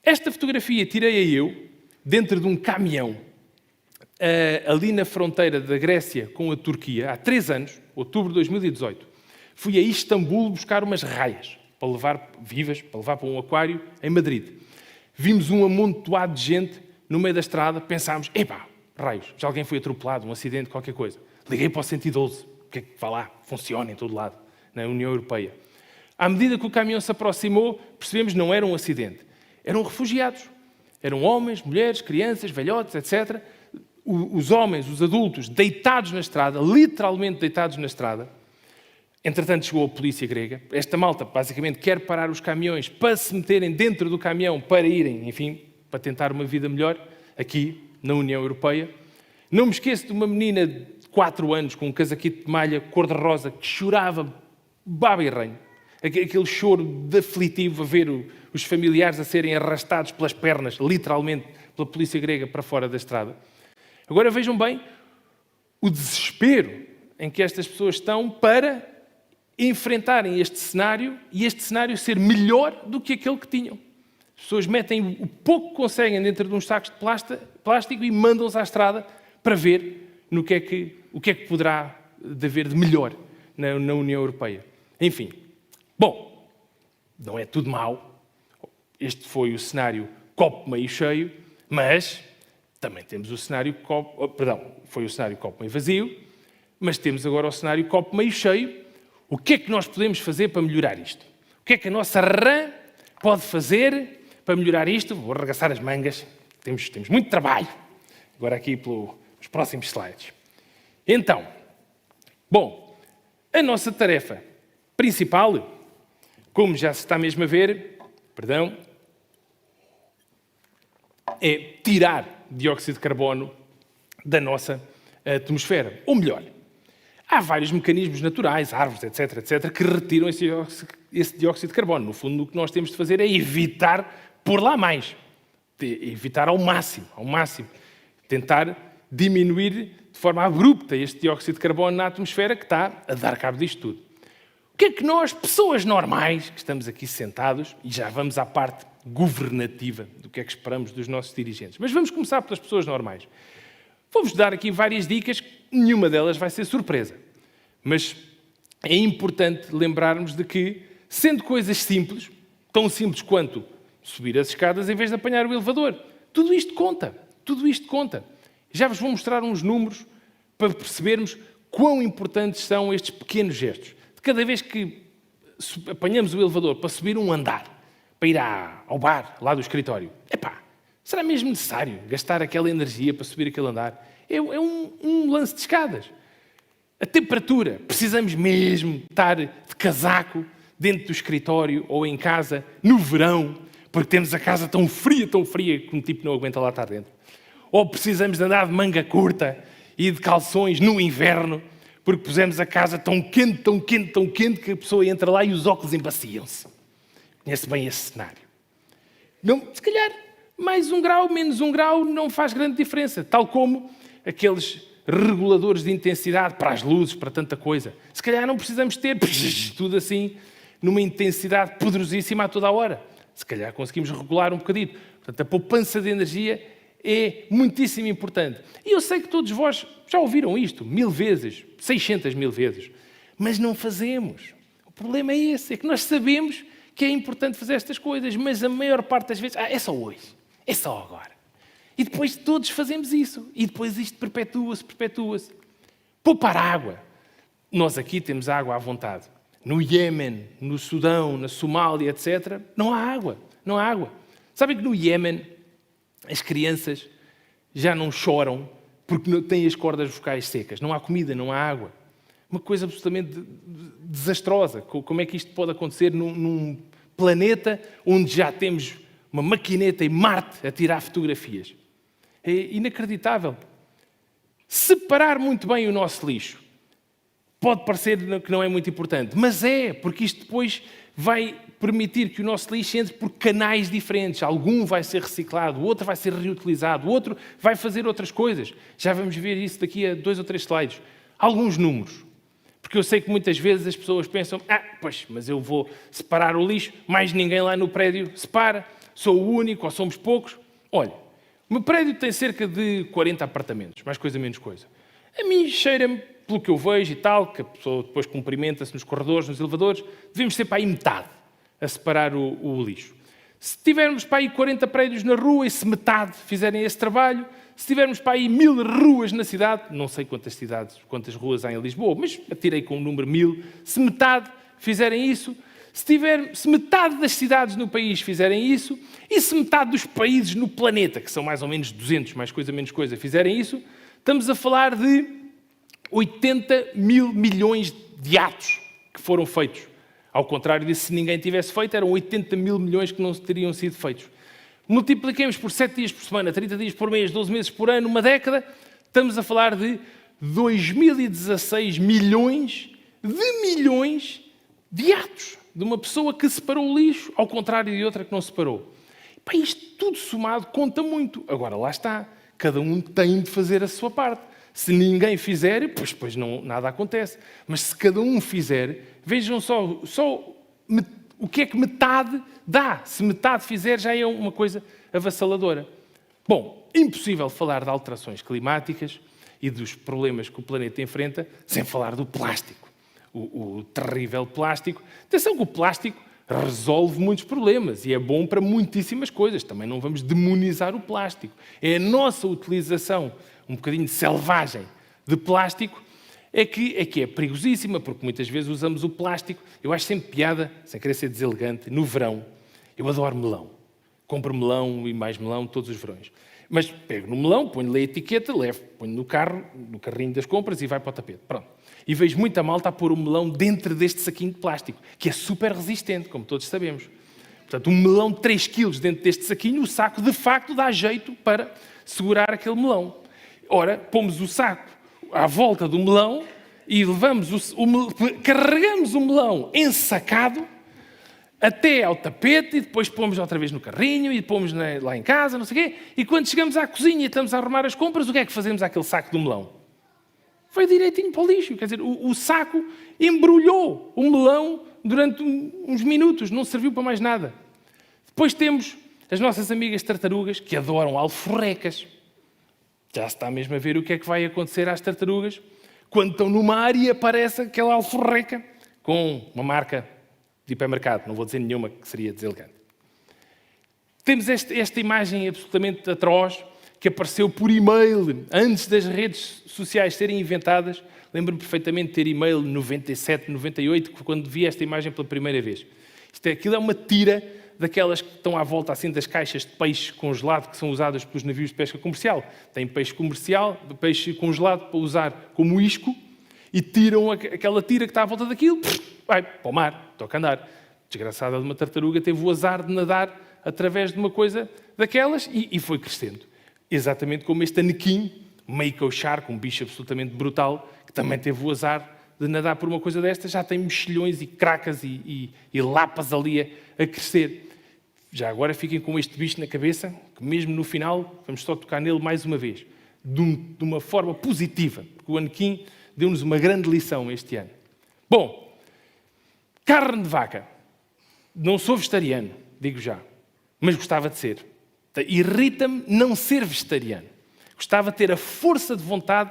Esta fotografia tirei eu dentro de um caminhão ali na fronteira da Grécia com a Turquia, há 3 anos, outubro de 2018. Fui a Istambul buscar umas raias para levar vivas, para levar para um aquário em Madrid. Vimos um amontoado de gente no meio da estrada, pensámos, epá, raios, já alguém foi atropelado, um acidente, qualquer coisa. Liguei para o 112, porque é que vá lá, funciona em todo lado, na União Europeia. À medida que o caminhão se aproximou, percebemos que não era um acidente, eram refugiados. Eram homens, mulheres, crianças, velhotes, etc. Os homens, os adultos, deitados na estrada, literalmente deitados na estrada. Entretanto, chegou a polícia grega. Esta malta, basicamente, quer parar os caminhões para se meterem dentro do caminhão, para irem, enfim, para tentar uma vida melhor, aqui, na União Europeia. Não me esqueço de uma menina de 4 anos, com um casaquito de malha cor-de-rosa, que chorava baba e ranho. Aquele choro de aflitivo a ver os familiares a serem arrastados pelas pernas, literalmente, pela polícia grega para fora da estrada. Agora vejam bem o desespero em que estas pessoas estão para enfrentarem este cenário e este cenário ser melhor do que aquele que tinham. As pessoas metem o pouco que conseguem dentro de uns sacos de plástico e mandam-os à estrada para ver o que é que poderá haver de melhor na União Europeia. Enfim, bom, não é tudo mau. Este foi o cenário copo meio cheio, mas também temos o cenário foi o cenário copo meio vazio, mas temos agora o cenário copo meio cheio. O que é que nós podemos fazer para melhorar isto? O que é que a nossa rã pode fazer para melhorar isto? Vou arregaçar as mangas, temos muito trabalho. Agora aqui pelos próximos slides. Então, bom, a nossa tarefa principal, como já se está mesmo a ver, é tirar dióxido de carbono da nossa atmosfera. Ou melhor, há vários mecanismos naturais, árvores, etc., que retiram esse dióxido de carbono. No fundo, o que nós temos de fazer é evitar pôr lá mais. Evitar ao máximo. Tentar diminuir de forma abrupta este dióxido de carbono na atmosfera que está a dar cabo disto tudo. O que é que nós, pessoas normais, que estamos aqui sentados, e já vamos à parte governativa do que é que esperamos dos nossos dirigentes. Mas vamos começar pelas pessoas normais. Vou-vos dar aqui várias dicas, nenhuma delas vai ser surpresa. Mas é importante lembrarmos de que, sendo coisas simples, tão simples quanto subir as escadas em vez de apanhar o elevador, tudo isto conta. Já vos vou mostrar uns números para percebermos quão importantes são estes pequenos gestos. De cada vez que apanhamos o elevador para subir um andar, para ir ao bar, lá do escritório, será mesmo necessário gastar aquela energia para subir aquele andar? É um lance de escadas. A temperatura. Precisamos mesmo estar de casaco dentro do escritório ou em casa no verão, porque temos a casa tão fria que um tipo não aguenta lá estar dentro. Ou precisamos de andar de manga curta e de calções no inverno, porque pusemos a casa tão quente que a pessoa entra lá e os óculos embaciam-se. Conhece bem esse cenário. Não, se calhar, mais 1 grau, menos 1 grau, não faz grande diferença. Tal como aqueles reguladores de intensidade para as luzes, para tanta coisa. Se calhar não precisamos ter tudo assim, numa intensidade poderosíssima a toda a hora. Se calhar conseguimos regular um bocadinho. Portanto, a poupança de energia é muitíssimo importante. E eu sei que todos vós já ouviram isto 1000 vezes, 600.000 vezes, mas não fazemos. O problema é esse, é que nós sabemos que é importante fazer estas coisas, mas a maior parte das vezes, é só hoje, é só agora. E depois todos fazemos isso. E depois isto perpetua-se. Poupar água. Nós aqui temos água à vontade. No Iémen, no Sudão, na Somália, etc., não há água. Não há água. Sabem que no Iémen as crianças já não choram porque têm as cordas vocais secas. Não há comida, não há água. Uma coisa absolutamente desastrosa. Como é que isto pode acontecer num planeta onde já temos uma maquineta em Marte a tirar fotografias? É inacreditável. Separar muito bem o nosso lixo. Pode parecer que não é muito importante, mas é, porque isto depois vai permitir que o nosso lixo entre por canais diferentes. Algum vai ser reciclado, o outro vai ser reutilizado, o outro vai fazer outras coisas. Já vamos ver isso daqui a 2 ou 3 slides. Alguns números. Porque eu sei que muitas vezes as pessoas pensam, pois, mas eu vou separar o lixo, mais ninguém lá no prédio separa, sou o único ou somos poucos. Olha, o meu prédio tem cerca de 40 apartamentos, mais coisa, menos coisa. A mim cheira-me, pelo que eu vejo e tal, que a pessoa depois cumprimenta-se nos corredores, nos elevadores, devemos ter para aí metade a separar o lixo. Se tivermos para aí 40 prédios na rua e se metade fizerem esse trabalho, se tivermos para aí 1000 ruas na cidade, não sei quantas ruas há em Lisboa, mas atirei com o número 1000, se metade fizerem isso, se metade das cidades no país fizerem isso, e se metade dos países no planeta, que são mais ou menos 200, mais coisa, menos coisa, fizerem isso, estamos a falar de 80 mil milhões de atos que foram feitos. Ao contrário disso, se ninguém tivesse feito, eram 80 mil milhões que não teriam sido feitos. Multipliquemos por 7 dias por semana, 30 dias por mês, 12 meses por ano, uma década, estamos a falar de 2016 milhões de atos de uma pessoa que separou o lixo, ao contrário de outra que não separou. Pá, isto tudo somado conta muito. Agora, lá está. Cada um tem de fazer a sua parte. Se ninguém fizer, pois não, nada acontece. Mas se cada um fizer, vejam só o que é que metade dá. Se metade fizer, já é uma coisa avassaladora. Bom, impossível falar de alterações climáticas e dos problemas que o planeta enfrenta sem falar do plástico. O terrível plástico. Atenção que o plástico resolve muitos problemas e é bom para muitíssimas coisas. Também não vamos demonizar o plástico. É a nossa utilização um bocadinho selvagem de plástico é que é perigosíssima, porque muitas vezes usamos o plástico. Eu acho sempre piada, sem querer ser deselegante, no verão. Eu adoro melão. Compro melão e mais melão todos os verões. Mas pego no melão, ponho-lhe a etiqueta, ponho no carrinho das compras e vai para o tapete. Pronto. E vejo muita malta a pôr o melão dentro deste saquinho de plástico, que é super resistente, como todos sabemos. Portanto, um melão de 3 quilos dentro deste saquinho, o saco de facto dá jeito para segurar aquele melão. Ora, pomos o saco à volta do melão e carregamos o melão ensacado até ao tapete e depois pomos outra vez no carrinho e pomos lá em casa, não sei o quê. E quando chegamos à cozinha e estamos a arrumar as compras, o que é que fazemos àquele saco do melão? Foi direitinho para o lixo. Quer dizer, o saco embrulhou o melão durante uns minutos, não serviu para mais nada. Depois temos as nossas amigas tartarugas, que adoram alforrecas. Já se está mesmo a ver o que é que vai acontecer às tartarugas quando estão no mar e aparece aquela alforreca com uma marca de hipermercado. Não vou dizer nenhuma, que seria deselegante. Temos esta imagem absolutamente atroz que apareceu por e-mail antes das redes sociais serem inventadas. Lembro-me perfeitamente de ter e-mail 97, 98, quando vi esta imagem pela primeira vez. Aquilo é uma tira daquelas que estão à volta assim das caixas de peixe congelado que são usadas pelos navios de pesca comercial. Tem peixe comercial, peixe congelado para usar como isco, e tiram aquela tira que está à volta daquilo, vai para o mar, toca andar. Desgraçada de uma tartaruga teve o azar de nadar através de uma coisa daquelas e foi crescendo. Exatamente como este anequim, Mako Shark, um bicho absolutamente brutal, que também teve o azar de nadar por uma coisa destas, já tem mexilhões e cracas e lapas ali a crescer. Já agora fiquem com este bicho na cabeça, que mesmo no final vamos só tocar nele mais uma vez, de uma forma positiva, porque o anequim deu-nos uma grande lição este ano. Bom, carne de vaca. Não sou vegetariano, digo já, mas gostava de ser. Irrita-me não ser vegetariano. Gostava de ter a força de vontade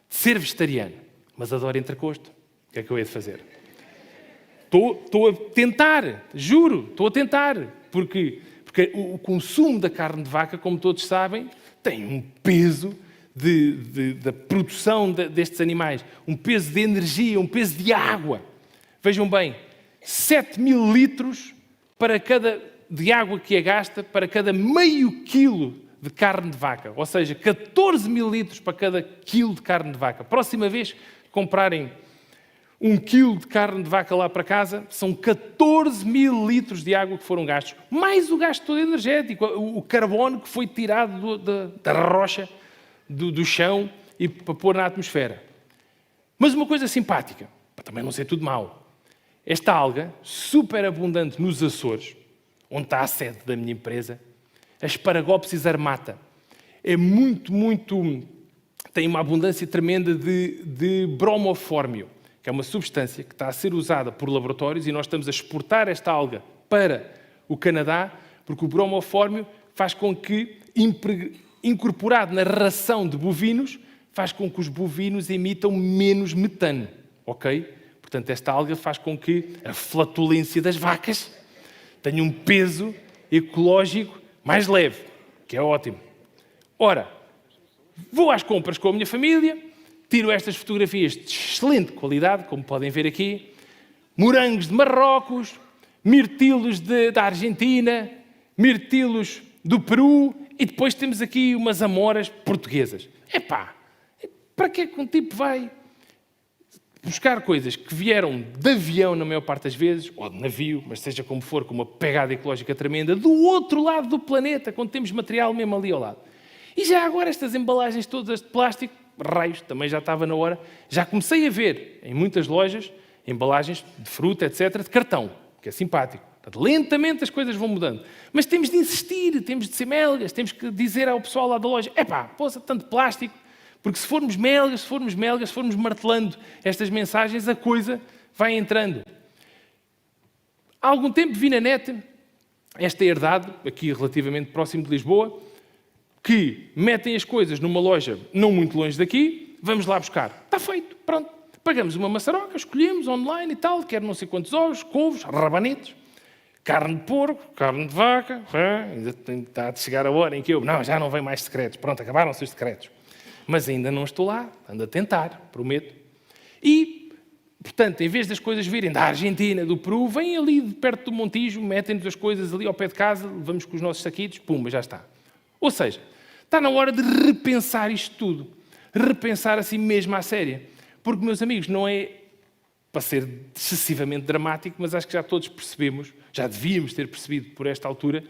de ser vegetariano, mas adoro entrecosto. O que é que eu hei de fazer? Estou a tentar, juro, estou a tentar, porque o consumo da carne de vaca, como todos sabem, tem um peso da produção destes animais, um peso de energia, um peso de água. Vejam bem, 7.000 litros de água que é gasta para cada meio quilo de carne de vaca. Ou seja, 14.000 litros para cada quilo de carne de vaca. Próxima vez que comprarem 1 quilo de carne de vaca lá para casa, são 14.000 litros de água que foram gastos. Mais o gasto todo energético, o carbono que foi tirado da rocha, do chão e para pôr na atmosfera. Mas uma coisa simpática, para também não ser tudo mau. Esta alga, super abundante nos Açores, onde está a sede da minha empresa, a Asparagopsis armata, é tem uma abundância tremenda de bromofórmio, que é uma substância que está a ser usada por laboratórios e nós estamos a exportar esta alga para o Canadá, porque o bromofórmio faz com que, incorporado na ração de bovinos, faz com que os bovinos emitam menos metano, ok? Portanto, esta alga faz com que a flatulência das vacas tenha um peso ecológico mais leve, que é ótimo. Ora, vou às compras com a minha família, tiro estas fotografias de excelente qualidade, como podem ver aqui, morangos de Marrocos, mirtilos da Argentina, mirtilos do Peru e depois temos aqui umas amoras portuguesas. Epá, para que é que um tipo vai buscar coisas que vieram de avião na maior parte das vezes, ou de navio, mas seja como for, com uma pegada ecológica tremenda, do outro lado do planeta, quando temos material mesmo ali ao lado. E já agora estas embalagens todas de plástico, raios, também já estava na hora, já comecei a ver em muitas lojas embalagens de fruta, etc., de cartão, que é simpático. Portanto, lentamente as coisas vão mudando. Mas temos de insistir, temos de ser melgas, temos que dizer ao pessoal lá da loja, epá, poça, tanto plástico, porque se formos melgas, se formos martelando estas mensagens, a coisa vai entrando. Há algum tempo vi na net esta herdade, aqui relativamente próximo de Lisboa, que metem as coisas numa loja não muito longe daqui, vamos lá buscar. Está feito, pronto. Pagamos uma maçaroca, escolhemos online e tal, quer não sei quantos ovos, couves, rabanetes, carne de porco, carne de vaca, ainda está a chegar a hora em que já não vem mais secretos, pronto, acabaram-se os secretos. Mas ainda não estou lá, ando a tentar, prometo. E, portanto, em vez das coisas virem da Argentina, do Peru, vêm ali de perto do Montijo, metem-nos as coisas ali ao pé de casa, levamos com os nossos saquitos, pumba, já está. Ou seja, está na hora de repensar isto tudo. Repensar assim mesmo à séria. Porque, meus amigos, não é para ser excessivamente dramático, mas acho que já todos percebemos, já devíamos ter percebido por esta altura,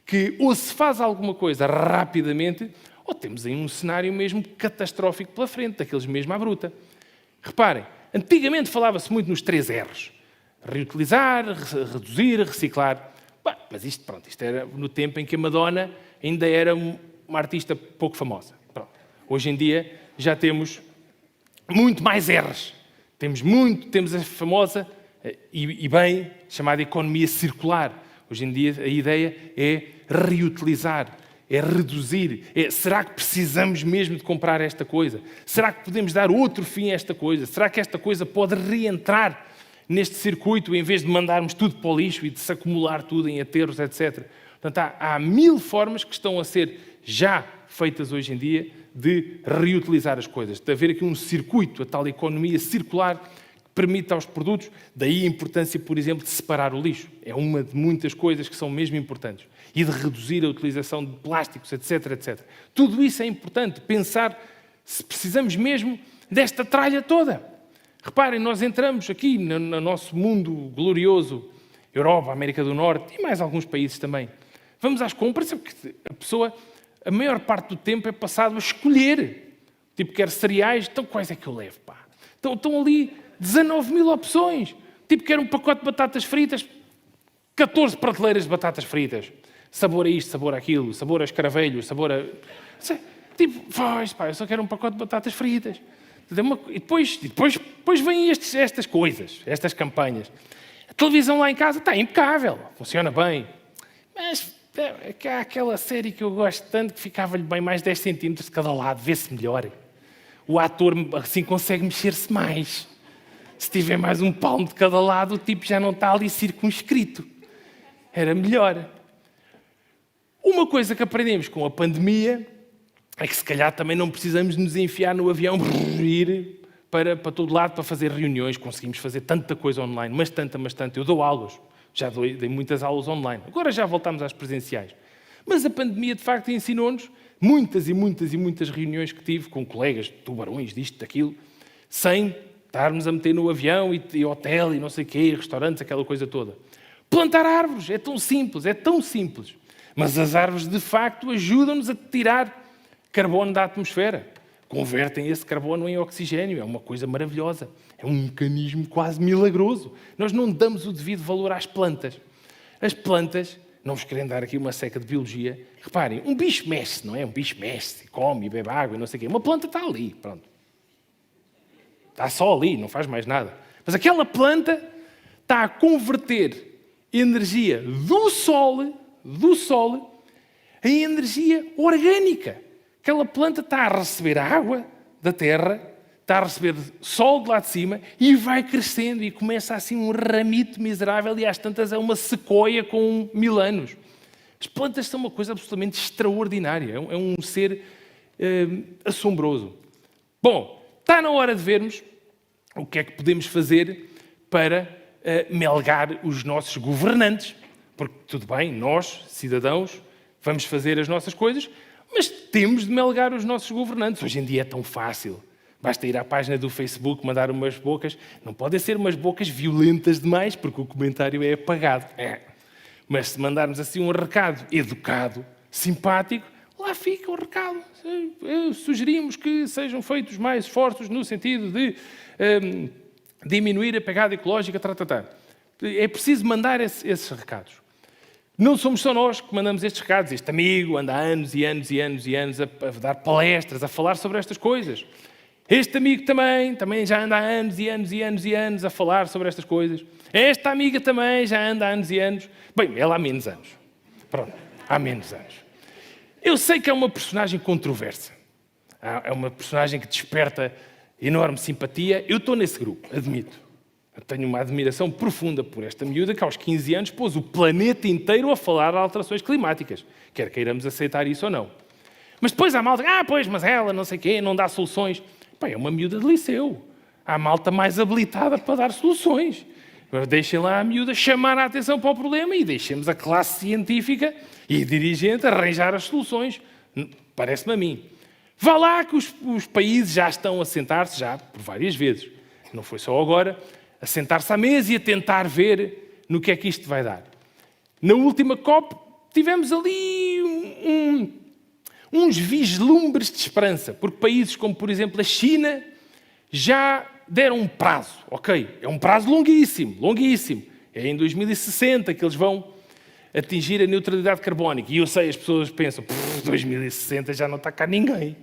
que ou se faz alguma coisa rapidamente, ou temos aí um cenário mesmo catastrófico pela frente, daqueles mesmo à bruta. Reparem, antigamente falava-se muito nos 3 R's. Reutilizar, reduzir, reciclar. Mas isto era no tempo em que a Madonna ainda era uma artista pouco famosa. Pronto. Hoje em dia já temos muito mais R's. Temos a famosa e bem chamada economia circular. Hoje em dia a ideia é reutilizar, é reduzir. Será que precisamos mesmo de comprar esta coisa? Será que podemos dar outro fim a esta coisa? Será que esta coisa pode reentrar neste circuito em vez de mandarmos tudo para o lixo e de se acumular tudo em aterros, etc. Portanto, há 1000 formas que estão a ser já feitas hoje em dia de reutilizar as coisas, de haver aqui um circuito, a tal economia circular que permite aos produtos, daí a importância, por exemplo, de separar o lixo. É uma de muitas coisas que são mesmo importantes. E de reduzir a utilização de plásticos, etc, etc. Tudo isso é importante, pensar se precisamos mesmo desta tralha toda. Reparem, nós entramos aqui no nosso mundo glorioso, Europa, América do Norte e mais alguns países também. Vamos às compras, porque a pessoa, a maior parte do tempo é passado a escolher. Tipo, quer cereais, então quais é que eu levo, pá? Estão ali 19 mil opções. Tipo, quer um pacote de batatas fritas, 14 prateleiras de batatas fritas. Sabor a isto, sabor a aquilo, sabor a escaravelho, sabor a... Tipo, pá, eu só quero um pacote de batatas fritas. E depois vêm estas coisas, estas campanhas. A televisão lá em casa está impecável, funciona bem. Mas há aquela série que eu gosto tanto que ficava-lhe bem mais 10 centímetros de cada lado, vê-se melhor. O ator assim consegue mexer-se mais. Se tiver mais um palmo de cada lado, o tipo já não está ali circunscrito. Era melhor. Uma coisa que aprendemos com a pandemia é que se calhar também não precisamos nos enfiar no avião e ir para todo lado para fazer reuniões. Conseguimos fazer tanta coisa online, mas tanta. Eu dou aulas, já dei muitas aulas online. Agora já voltamos às presenciais. Mas a pandemia, de facto, ensinou-nos muitas reuniões que tive com colegas, tubarões, disto, daquilo, sem estarmos a meter no avião e hotel e não sei o quê, restaurantes, aquela coisa toda. Plantar árvores é tão simples. Mas as árvores, de facto, ajudam-nos a tirar carbono da atmosfera. Convertem esse carbono em oxigênio. É uma coisa maravilhosa. É um mecanismo quase milagroso. Nós não damos o devido valor às plantas. As plantas, não vos querem dar aqui uma seca de biologia, reparem, um bicho mexe, não é? Um bicho mexe, come, bebe água e não sei o quê. Uma planta está ali, pronto. Está só ali, não faz mais nada. Mas aquela planta está a converter energia do Sol em energia orgânica. Aquela planta está a receber água da terra, está a receber sol de lá de cima e vai crescendo e começa assim um ramito miserável e às tantas é uma sequoia com 1000 anos. As plantas são uma coisa absolutamente extraordinária, é um ser assombroso. Bom, está na hora de vermos o que é que podemos fazer para melgar os nossos governantes. Porque, tudo bem, nós, cidadãos, vamos fazer as nossas coisas, mas temos de melgar os nossos governantes. Hoje em dia é tão fácil. Basta ir à página do Facebook, mandar umas bocas. Não podem ser umas bocas violentas demais, porque o comentário é apagado. Mas se mandarmos assim um recado educado, simpático, lá fica o recado. Sugerimos que sejam feitos mais esforços no sentido de diminuir a pegada ecológica, É preciso mandar esses recados. Não somos só nós que mandamos estes recados. Este amigo anda há anos e anos a dar palestras, a falar sobre estas coisas. Este amigo também já anda há anos e anos a falar sobre estas coisas. Esta amiga também já anda há anos e anos. Bem, ela há menos anos. Pronto, há menos anos. Eu sei que é uma personagem controversa. É uma personagem que desperta enorme simpatia. Eu estou nesse grupo, admito. Eu tenho uma admiração profunda por esta miúda que aos 15 anos pôs o planeta inteiro a falar de alterações climáticas. Quer queiramos aceitar isso ou não. Mas depois há malta, mas ela não sei o quê, não dá soluções. É uma miúda de liceu. Há malta mais habilitada para dar soluções. Agora deixem lá a miúda chamar a atenção para o problema e deixemos a classe científica e dirigente arranjar as soluções. Parece-me a mim. Vá lá que os países já estão a sentar-se, já por várias vezes. Não foi só agora. A sentar-se à mesa e a tentar ver no que é que isto vai dar. Na última COP, tivemos ali uns vislumbres de esperança, porque países como, por exemplo, a China já deram um prazo, ok? É um prazo longuíssimo. É em 2060 que eles vão atingir a neutralidade carbónica. E eu sei, as pessoas pensam, 2060 já não está cá ninguém.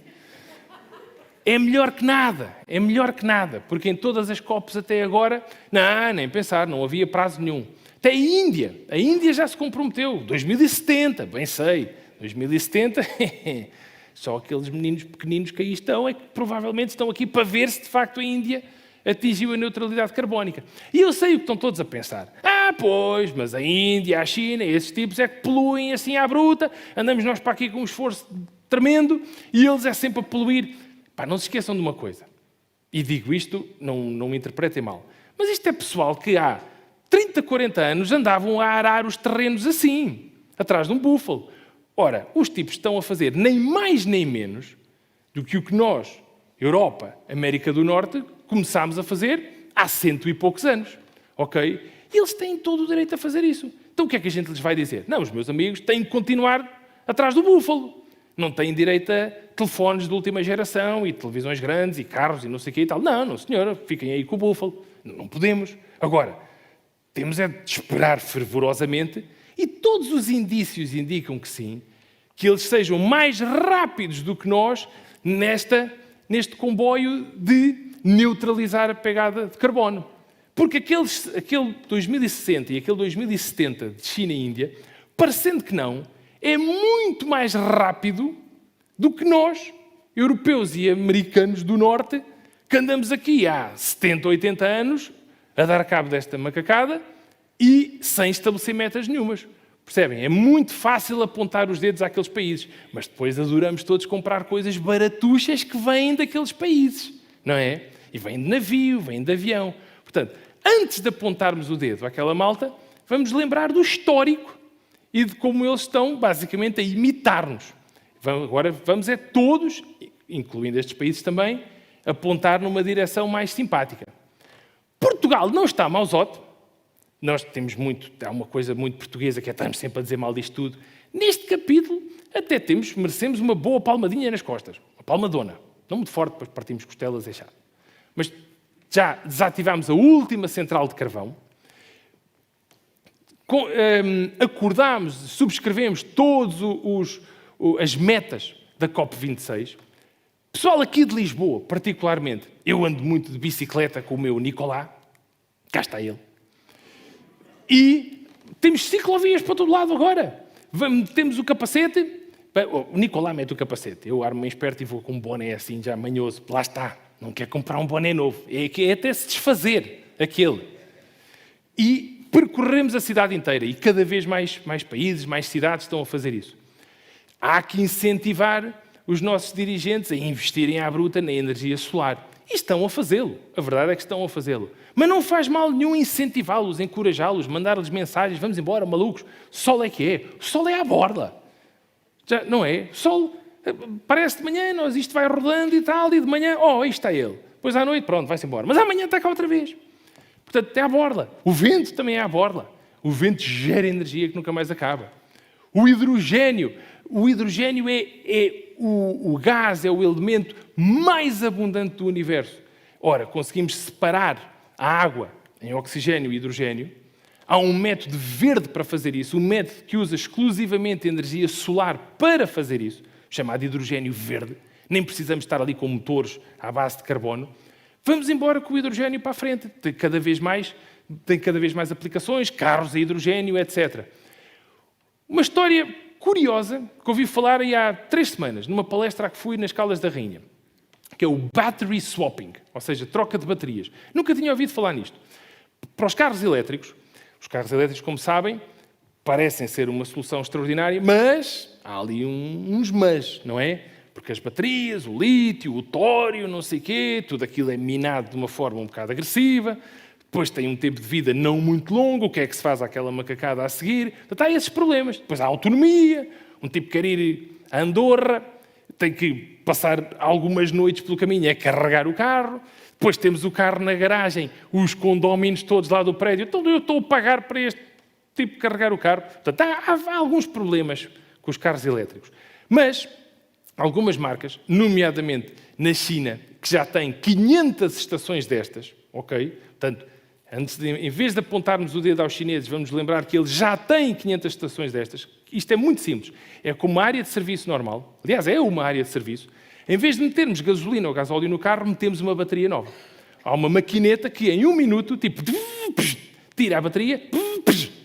É melhor que nada, porque em todas as COPs até agora, nem pensar, não havia prazo nenhum. Até a Índia já se comprometeu, 2070, bem sei, 2070, só aqueles meninos pequeninos que aí estão é que provavelmente estão aqui para ver se de facto a Índia atingiu a neutralidade carbónica. E eu sei o que estão todos a pensar. Pois, mas a Índia, a China, esses tipos é que poluem assim à bruta, andamos nós para aqui com um esforço tremendo e eles é sempre a poluir. Não se esqueçam de uma coisa, e digo isto, não me interpretem mal, mas isto é pessoal que há 30, 40 anos andavam a arar os terrenos assim, atrás de um búfalo. Ora, os tipos estão a fazer nem mais nem menos do que o que nós, Europa, América do Norte, começámos a fazer há 100 e poucos anos. Ok? E eles têm todo o direito a fazer isso. Então o que é que a gente lhes vai dizer? Não, os meus amigos têm que continuar atrás do búfalo. Não têm direito a telefones de última geração e televisões grandes e carros e não sei o que e tal. Não, não senhora, fiquem aí com o búfalo. Não podemos. Agora, temos é de esperar fervorosamente e todos os indícios indicam que sim, que eles sejam mais rápidos do que nós neste comboio de neutralizar a pegada de carbono. Porque aquele 2060 e aquele 2070 de China e Índia, parecendo que não, é muito mais rápido do que nós, europeus e americanos do Norte, que andamos aqui há 70, 80 anos a dar cabo desta macacada e sem estabelecer metas nenhumas. Percebem? É muito fácil apontar os dedos àqueles países, mas depois adoramos todos comprar coisas baratuchas que vêm daqueles países, não é? E vêm de navio, vêm de avião. Portanto, antes de apontarmos o dedo àquela malta, vamos lembrar do histórico e de como eles estão, basicamente, a imitar-nos. Agora vamos todos, incluindo estes países também, apontar numa direção mais simpática. Portugal não está mausote. Nós temos há uma coisa muito portuguesa que estamos sempre a dizer mal disto tudo. Neste capítulo, até merecemos uma boa palmadinha nas costas. Uma palmadona. Não muito forte, depois partimos costelas e chá. Mas já desativámos a última central de carvão. Acordámos, subscrevemos todas as metas da COP26. Pessoal aqui de Lisboa, particularmente, eu ando muito de bicicleta com o meu Nicolás. Cá está ele. E temos ciclovias para todo lado agora. Temos o capacete. O Nicolás mete o capacete. Eu armo-me esperto e vou com um boné assim já manhoso. Lá está. Não quer comprar um boné novo. É até se desfazer aquele. E percorremos a cidade inteira. E cada vez mais países, mais cidades estão a fazer isso. Há que incentivar os nossos dirigentes a investirem à bruta na energia solar. E estão a fazê-lo. A verdade é que estão a fazê-lo. Mas não faz mal nenhum incentivá-los, encorajá-los, mandar-lhes mensagens. Vamos embora, malucos. O sol é que é. O sol é à borla. Já, não é? O sol parece de manhã, isto vai rodando e tal, e de manhã, aí está ele. Depois à noite, pronto, vai-se embora. Mas amanhã está cá outra vez. Portanto, é à borla. O vento também é à borla. O vento gera energia que nunca mais acaba. O hidrogênio é o gás, é o elemento mais abundante do universo. Ora, conseguimos separar a água em oxigênio e hidrogênio. Há um método verde para fazer isso, um método que usa exclusivamente energia solar para fazer isso, chamado hidrogênio verde. Nem precisamos estar ali com motores à base de carbono. Vamos embora com o hidrogênio para a frente. Tem cada vez mais aplicações, carros a hidrogênio, etc. Uma história curiosa que ouvi falar aí há 3 semanas, numa palestra a que fui nas Caldas da Rainha, que é o battery swapping, ou seja, troca de baterias. Nunca tinha ouvido falar nisto. Para os carros elétricos, como sabem, parecem ser uma solução extraordinária, mas há ali uns mas, não é? Porque as baterias, o lítio, o tório, não sei o quê, tudo aquilo é minado de uma forma um bocado agressiva, depois tem um tempo de vida não muito longo, o que é que se faz àquela macacada a seguir? Portanto, há esses problemas. Depois há a autonomia, um tipo quer ir a Andorra, tem que passar algumas noites pelo caminho a carregar o carro, depois temos o carro na garagem, os condóminos todos lá do prédio, então eu estou a pagar para este tipo carregar o carro. Portanto, há alguns problemas com os carros elétricos. Mas algumas marcas, nomeadamente na China, que já têm 500 estações destas, ok? Portanto, em vez de apontarmos o dedo aos chineses, vamos lembrar que eles já têm 500 estações destas. Isto é muito simples. É como uma área de serviço normal. Aliás, é uma área de serviço. Em vez de metermos gasolina ou gasóleo no carro, metemos uma bateria nova. Há uma maquineta que em 1 minuto, tipo, tira a bateria,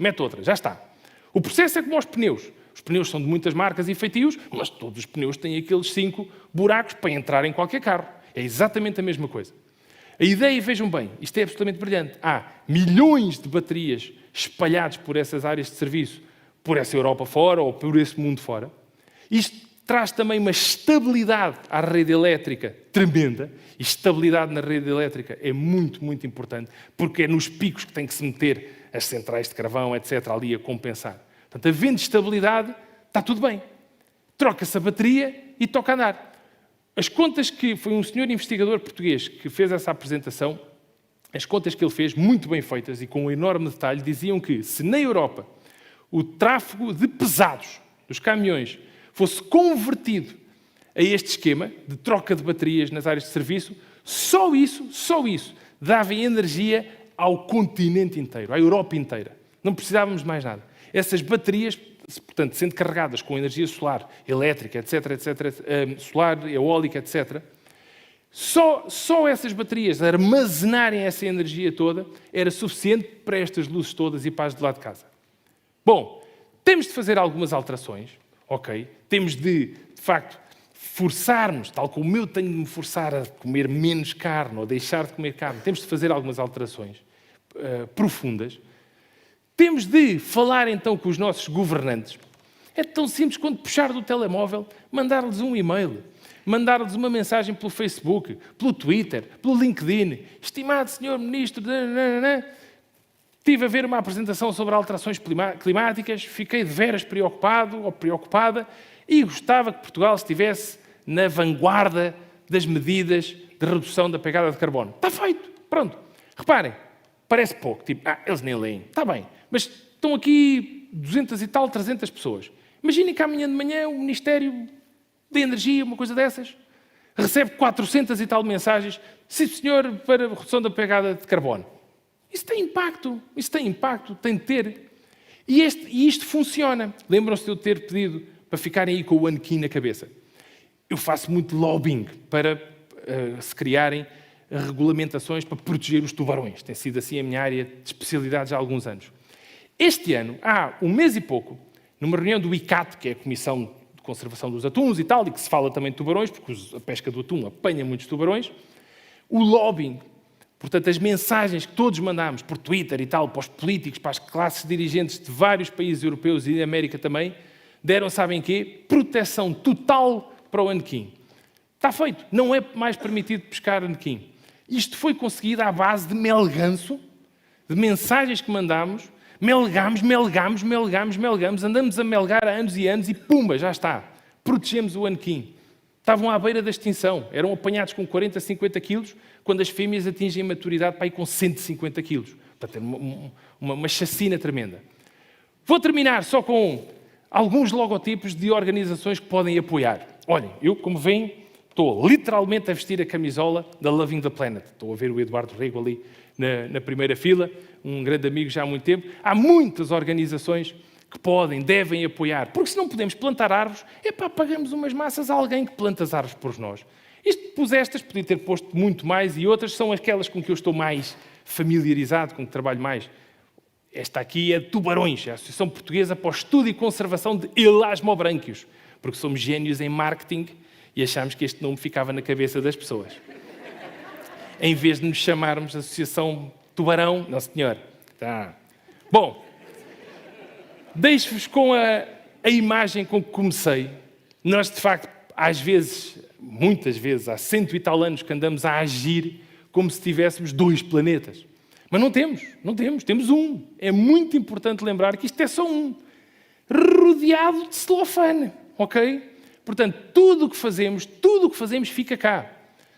mete outra, já está. O processo é como aos pneus. Os pneus são de muitas marcas e feitios, mas todos os pneus têm aqueles 5 buracos para entrar em qualquer carro. É exatamente a mesma coisa. A ideia, vejam bem, isto é absolutamente brilhante. Há milhões de baterias espalhadas por essas áreas de serviço, por essa Europa fora ou por esse mundo fora. Isto traz também uma estabilidade à rede elétrica tremenda. E estabilidade na rede elétrica é muito, muito importante, porque é nos picos que tem que se meter as centrais de carvão, etc., ali a compensar. Portanto, havendo estabilidade, está tudo bem. Troca-se a bateria e toca a andar. As contas que foi um senhor investigador português que fez essa apresentação, as contas que ele fez, muito bem feitas e com um enorme detalhe, diziam que se na Europa o tráfego de pesados dos caminhões fosse convertido a este esquema de troca de baterias nas áreas de serviço, só isso dava energia ao continente inteiro, à Europa inteira. Não precisávamos de mais nada. Essas baterias, portanto, sendo carregadas com energia solar, elétrica, etc., solar, eólica, etc., só essas baterias armazenarem essa energia toda era suficiente para estas luzes todas e para as de lá de casa. Bom, temos de fazer algumas alterações, ok? Temos de facto, forçarmos, tal como eu tenho de me forçar a comer menos carne ou deixar de comer carne, temos de fazer algumas alterações profundas. Temos de falar então com os nossos governantes. É tão simples quanto puxar do telemóvel, mandar-lhes um e-mail, mandar-lhes uma mensagem pelo Facebook, pelo Twitter, pelo LinkedIn. Estimado Sr. Ministro, estive a ver uma apresentação sobre alterações climáticas, fiquei de veras preocupado ou preocupada e gostava que Portugal estivesse na vanguarda das medidas de redução da pegada de carbono. Está feito, pronto. Reparem, parece pouco, tipo, eles nem leem. Está bem, mas estão aqui 200 e tal, 300 pessoas. Imaginem que amanhã de manhã o Ministério da Energia, uma coisa dessas, recebe 400 e tal mensagens, sim senhor, para a redução da pegada de carbono. Isso tem impacto, tem de ter. E isto funciona. Lembram-se de eu ter pedido para ficarem aí com o anequim na cabeça. Eu faço muito lobbying para se criarem regulamentações para proteger os tubarões. Tem sido assim a minha área de especialidade já há alguns anos. Este ano, há um mês e pouco, numa reunião do ICAT, que é a Comissão de Conservação dos Atuns e tal, e que se fala também de tubarões, porque a pesca do atum apanha muitos tubarões, o lobbying, portanto, as mensagens que todos mandámos por Twitter e tal, para os políticos, para as classes dirigentes de vários países europeus e da América também, deram, sabem quê? Proteção total para o anequim. Está feito. Não é mais permitido pescar anequim. Isto foi conseguido à base de melganço, de mensagens que mandámos, melgamos, andamos a melgar há anos e anos e pumba, já está. Protegemos o anequim. Estavam à beira da extinção. Eram apanhados com 40, 50 quilos, quando as fêmeas atingem maturidade para ir com 150 quilos. Portanto, é uma chacina tremenda. Vou terminar só com alguns logotipos de organizações que podem apoiar. Olhem, eu, como veem, estou literalmente a vestir a camisola da Loving the Planet. Estou a ver o Eduardo Rego ali na primeira fila, um grande amigo já há muito tempo. Há muitas organizações que podem, devem apoiar, porque se não podemos plantar árvores, pagamos umas massas a alguém que planta as árvores por nós. Isto pus estas, podia ter posto muito mais, e outras são aquelas com que eu estou mais familiarizado, com que trabalho mais. Esta aqui é de tubarões, é a Associação Portuguesa para o Estudo e Conservação de Elasmobrânquios, porque somos génios em marketing e achámos que este nome ficava na cabeça das pessoas. Em vez de nos chamarmos Associação Tubarão, não senhor. Tá. Bom, deixo-vos com a imagem com que comecei. Nós, de facto, às vezes, muitas vezes, há 100 e tal anos que andamos a agir como se tivéssemos 2 planetas. Mas não temos um. É muito importante lembrar que isto é só um. Rodeado de celofane, ok? Portanto, tudo o que fazemos fica cá.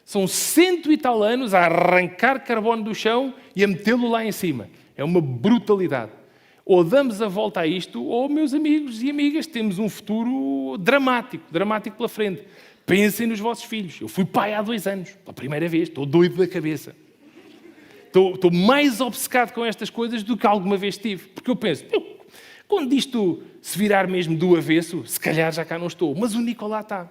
São 100 e tal anos a arrancar carbono do chão e a metê-lo lá em cima. É uma brutalidade. Ou damos a volta a isto, ou, meus amigos e amigas, temos um futuro dramático pela frente. Pensem nos vossos filhos. Eu fui pai há 2 anos, pela primeira vez, estou doido da cabeça. Estou mais obcecado com estas coisas do que alguma vez tive. Porque eu penso, quando isto se virar mesmo do avesso, se calhar já cá não estou, mas o Nicolá está.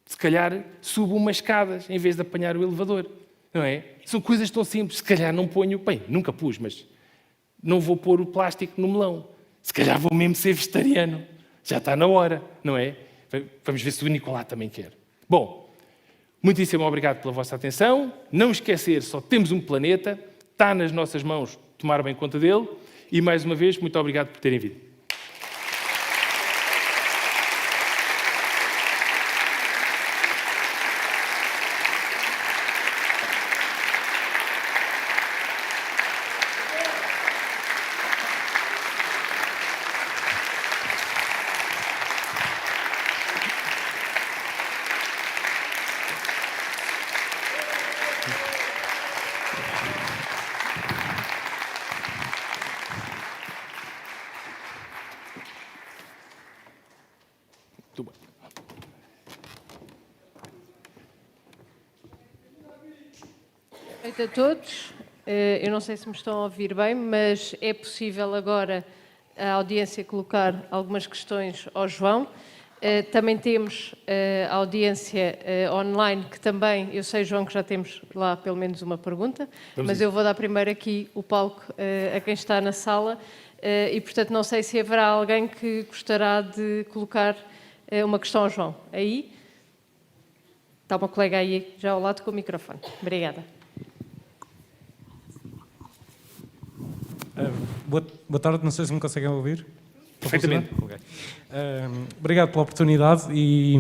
Se calhar subo umas escadas em vez de apanhar o elevador. Não é? São coisas tão simples. Se calhar não ponho... Bem, nunca pus, mas não vou pôr o plástico no melão. Se calhar vou mesmo ser vegetariano. Já está na hora, não é? Vamos ver se o Nicolá também quer. Bom, muitíssimo obrigado pela vossa atenção. Não esquecer, só temos um planeta. Está nas nossas mãos tomar bem conta dele. E, mais uma vez, muito obrigado por terem vindo. Boa noite a todos. Eu não sei se me estão a ouvir bem, mas é possível agora a audiência colocar algumas questões ao João. Também temos a audiência online, que também, eu sei, João, que já temos lá pelo menos uma pergunta, mas eu vou dar primeiro aqui o palco a quem está na sala e, portanto, não sei se haverá alguém que gostará de colocar uma questão ao João. Aí, está uma colega aí já ao lado com o microfone. Obrigada. Boa tarde, não sei se me conseguem ouvir. Perfeitamente. Okay. Obrigado pela oportunidade e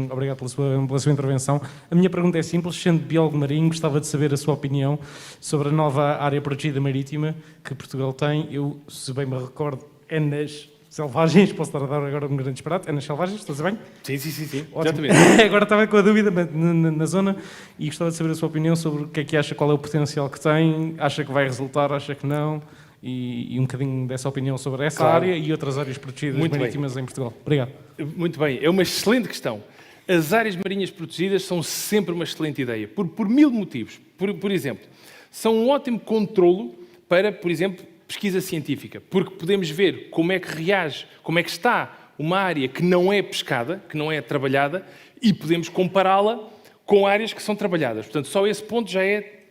obrigado pela sua intervenção. A minha pergunta é simples, sendo biólogo marinho, gostava de saber a sua opinião sobre a nova área protegida marítima que Portugal tem. Eu, se bem me recordo, é nas selvagens, posso estar a dar agora um grande disparate, é nas selvagens, está a dizer bem? Sim, Ótimo. exatamente. Agora estava com a dúvida na zona e gostava de saber a sua opinião sobre o que é que acha, qual é o potencial que tem, acha que vai resultar, acha que não, e um bocadinho dessa opinião sobre essa área e outras áreas protegidas marítimas em Portugal. Obrigado. Muito bem, é uma excelente questão. As áreas marinhas protegidas são sempre uma excelente ideia, por mil motivos. Por exemplo, são um ótimo controlo para, por exemplo, pesquisa científica, porque podemos ver como é que reage, como é que está uma área que não é pescada, que não é trabalhada, e podemos compará-la com áreas que são trabalhadas. Portanto, só esse ponto já é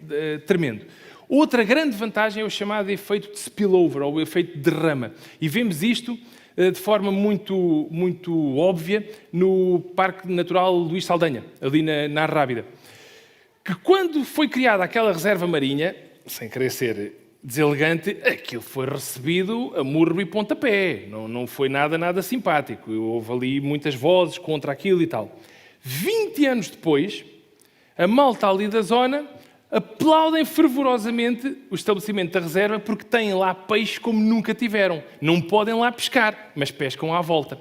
tremendo. Outra grande vantagem é o chamado efeito de spillover, ou o efeito de derrama. E vemos isto de forma muito óbvia no Parque Natural Luís Saldanha, ali na Arrábida. Que quando foi criada aquela reserva marinha, sem querer ser deselegante, aquilo foi recebido a murro e pontapé. Não foi nada simpático. Houve ali muitas vozes contra aquilo e tal. 20 anos depois, a malta ali da zona aplaudem fervorosamente o estabelecimento da reserva porque têm lá peixes como nunca tiveram. Não podem lá pescar, mas pescam à volta.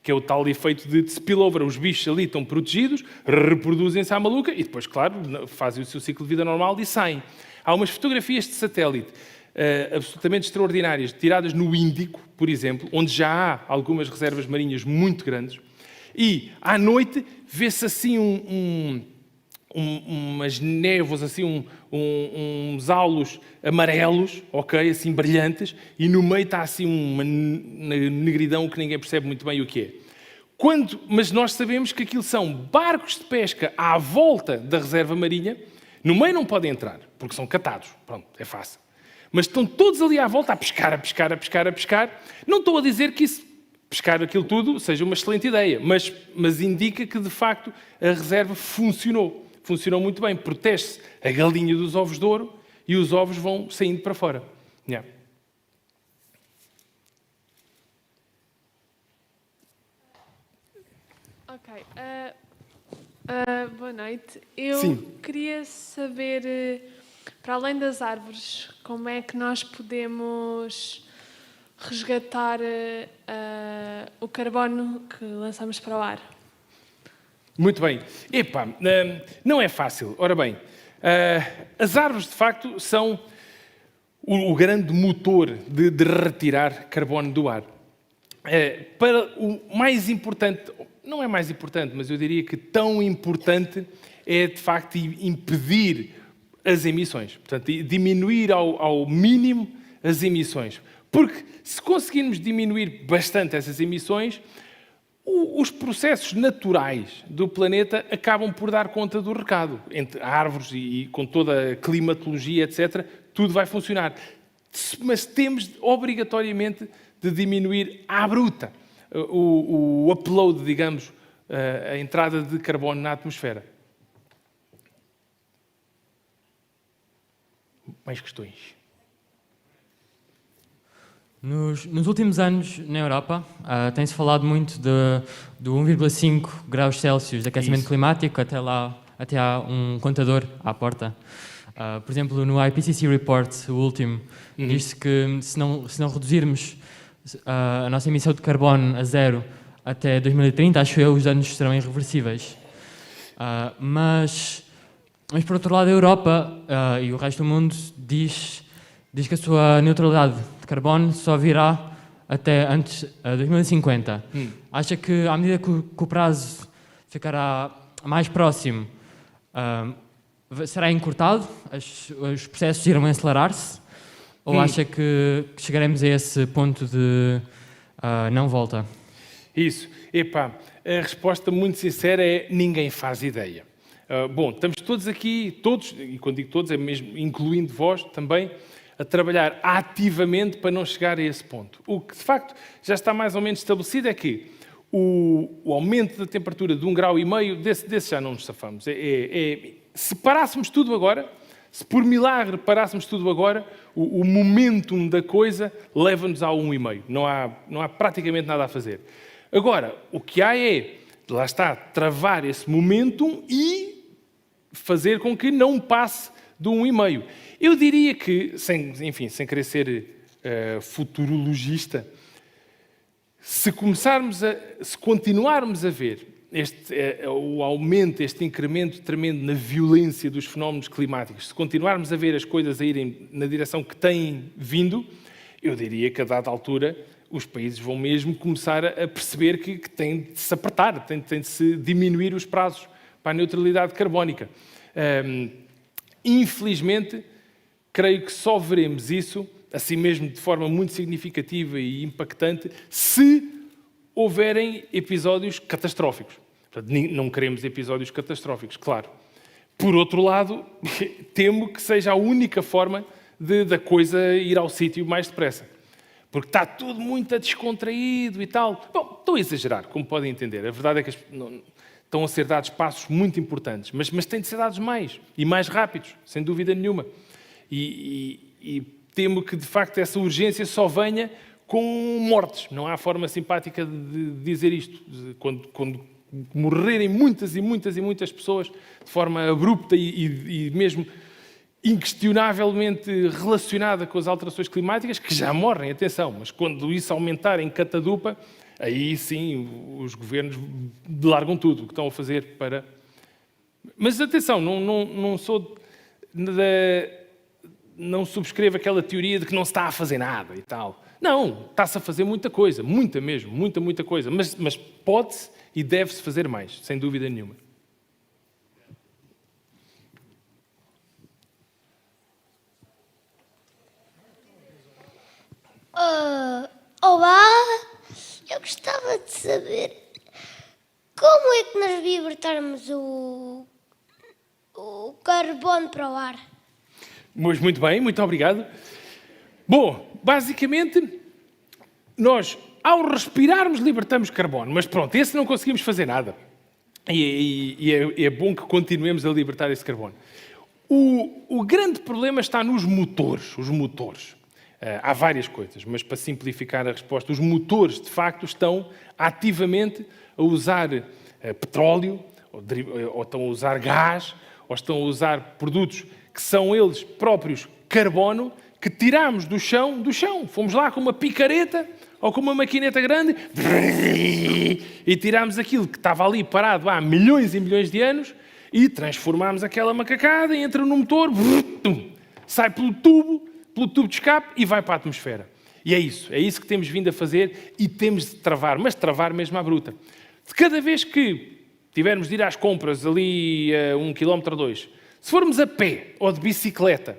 Que é o tal efeito de spillover. Os bichos ali estão protegidos, reproduzem-se à maluca e depois, claro, fazem o seu ciclo de vida normal e saem. Há umas fotografias de satélite absolutamente extraordinárias, tiradas no Índico, por exemplo, onde já há algumas reservas marinhas muito grandes, e à noite vê-se assim umas névoas, assim, uns aulos amarelos, ok, assim brilhantes, e no meio está assim uma negridão que ninguém percebe muito bem o que é. Mas nós sabemos que aquilo são barcos de pesca à volta da reserva marinha. No meio não podem entrar, porque são catados. Pronto, é fácil. Mas estão todos ali à volta a pescar. Não estou a dizer que pescar aquilo tudo seja uma excelente ideia, mas indica que, de facto, a reserva funcionou. Funcionou muito bem. Protege-se a galinha dos ovos de ouro e os ovos vão saindo para fora. Yeah. Ok. Boa noite. Eu Sim. queria saber, para além das árvores, como é que nós podemos resgatar o carbono que lançamos para o ar? Muito bem. Não é fácil. Ora bem, as árvores, de facto, são o grande motor de retirar carbono do ar. Para o mais importante, não é mais importante, mas eu diria que tão importante é, de facto, impedir as emissões. Portanto, diminuir ao mínimo as emissões. Porque se conseguirmos diminuir bastante essas emissões, os processos naturais do planeta acabam por dar conta do recado. Entre árvores e com toda a climatologia, etc., tudo vai funcionar. Mas temos, obrigatoriamente, de diminuir à bruta o upload, digamos, a entrada de carbono na atmosfera. Mais questões? Nos últimos anos, na Europa, tem-se falado muito do 1,5 graus Celsius de aquecimento climático, até há um contador à porta. Por exemplo, no IPCC Report, o último, diz-se que se não reduzirmos a nossa emissão de carbono a zero até 2030, acho eu, os danos serão irreversíveis. Mas, por outro lado, a Europa e o resto do mundo diz que a sua neutralidade de carbono só virá até antes de 2050. Acha que, à medida que o prazo ficará mais próximo, será encurtado? Os processos irão acelerar-se? Ou acha que chegaremos a esse ponto de não volta? Isso. Epá, a resposta muito sincera é ninguém faz ideia. Bom, estamos todos aqui, todos, e quando digo todos é mesmo incluindo vós também, a trabalhar ativamente para não chegar a esse ponto. O que de facto já está mais ou menos estabelecido é que o aumento da temperatura de 1,5 graus, desse já não nos safamos. Se parássemos tudo agora, se por milagre parássemos tudo agora, o momentum da coisa leva-nos a 1,5. Não há praticamente nada a fazer. Agora, o que há é, lá está, travar esse momentum e fazer com que não passe de 1,5. Eu diria que, sem querer ser futurologista, se continuarmos a ver o aumento, este incremento tremendo na violência dos fenómenos climáticos, se continuarmos a ver as coisas a irem na direção que têm vindo, eu diria que a dada altura os países vão mesmo começar a perceber que têm de se apertar, têm de se diminuir os prazos para a neutralidade carbónica. Infelizmente, creio que só veremos isso, assim mesmo de forma muito significativa e impactante, se houverem episódios catastróficos. Portanto, não queremos episódios catastróficos, claro. Por outro lado, temo que seja a única forma da coisa ir ao sítio mais depressa. Porque está tudo muito descontraído e tal. Bom, estou a exagerar, como podem entender. A verdade é que estão a ser dados passos muito importantes, mas têm de ser dados mais, e mais rápidos, sem dúvida nenhuma. E temo que, de facto, essa urgência só venha com mortes. Não há forma simpática de dizer isto. Quando morrerem muitas e muitas e muitas pessoas de forma abrupta e mesmo inquestionavelmente relacionada com as alterações climáticas, que já morrem, atenção, mas quando isso aumentar em catadupa, aí sim os governos largam tudo o que estão a fazer para... Mas atenção, não subscrevo aquela teoria de que não se está a fazer nada e tal. Não, está-se a fazer muita coisa, muita mesmo, muita coisa, mas pode-se e deve-se fazer mais, sem dúvida nenhuma. Olá, eu gostava de saber como é que nós libertarmos o carbono para o ar. Mas muito bem, muito obrigado. Bom, basicamente, nós, ao respirarmos, libertamos carbono. Mas pronto, esse não conseguimos fazer nada. E é bom que continuemos a libertar esse carbono. O grande problema está nos motores. Os motores. Há várias coisas, mas para simplificar a resposta, os motores, de facto, estão ativamente a usar petróleo, ou estão a usar gás, ou estão a usar produtos que são eles próprios carbono, que tiramos do chão. Fomos lá com uma picareta ou com uma maquineta grande e tirámos aquilo que estava ali parado há milhões e milhões de anos e transformámos aquela macacada, entra no motor, sai pelo tubo de escape e vai para a atmosfera. E é isso que temos vindo a fazer e temos de travar, mas travar mesmo à bruta. De cada vez que tivermos de ir às compras ali a 1 km ou 2, se formos a pé ou de bicicleta,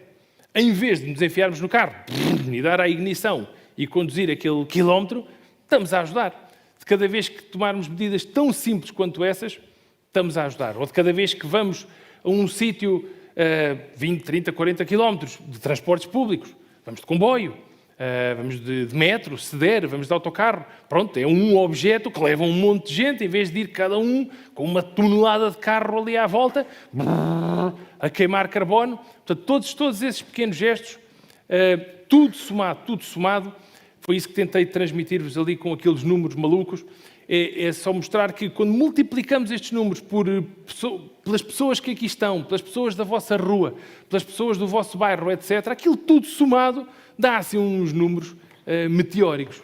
em vez de nos enfiarmos no carro e dar à ignição e conduzir aquele quilómetro, estamos a ajudar. De cada vez que tomarmos medidas tão simples quanto essas, estamos a ajudar. Ou de cada vez que vamos a um sítio 20, 30, 40 quilómetros de transportes públicos, vamos de comboio, vamos de metro, se der, vamos de autocarro. Pronto, é um objeto que leva um monte de gente, em vez de ir cada um com uma tonelada de carro ali à volta, a queimar carbono. Portanto, todos esses pequenos gestos, tudo somado, foi isso que tentei transmitir-vos ali com aqueles números malucos. É só mostrar que quando multiplicamos estes números pelas pessoas que aqui estão, pelas pessoas da vossa rua, pelas pessoas do vosso bairro, etc., aquilo tudo somado dá assim uns números meteóricos,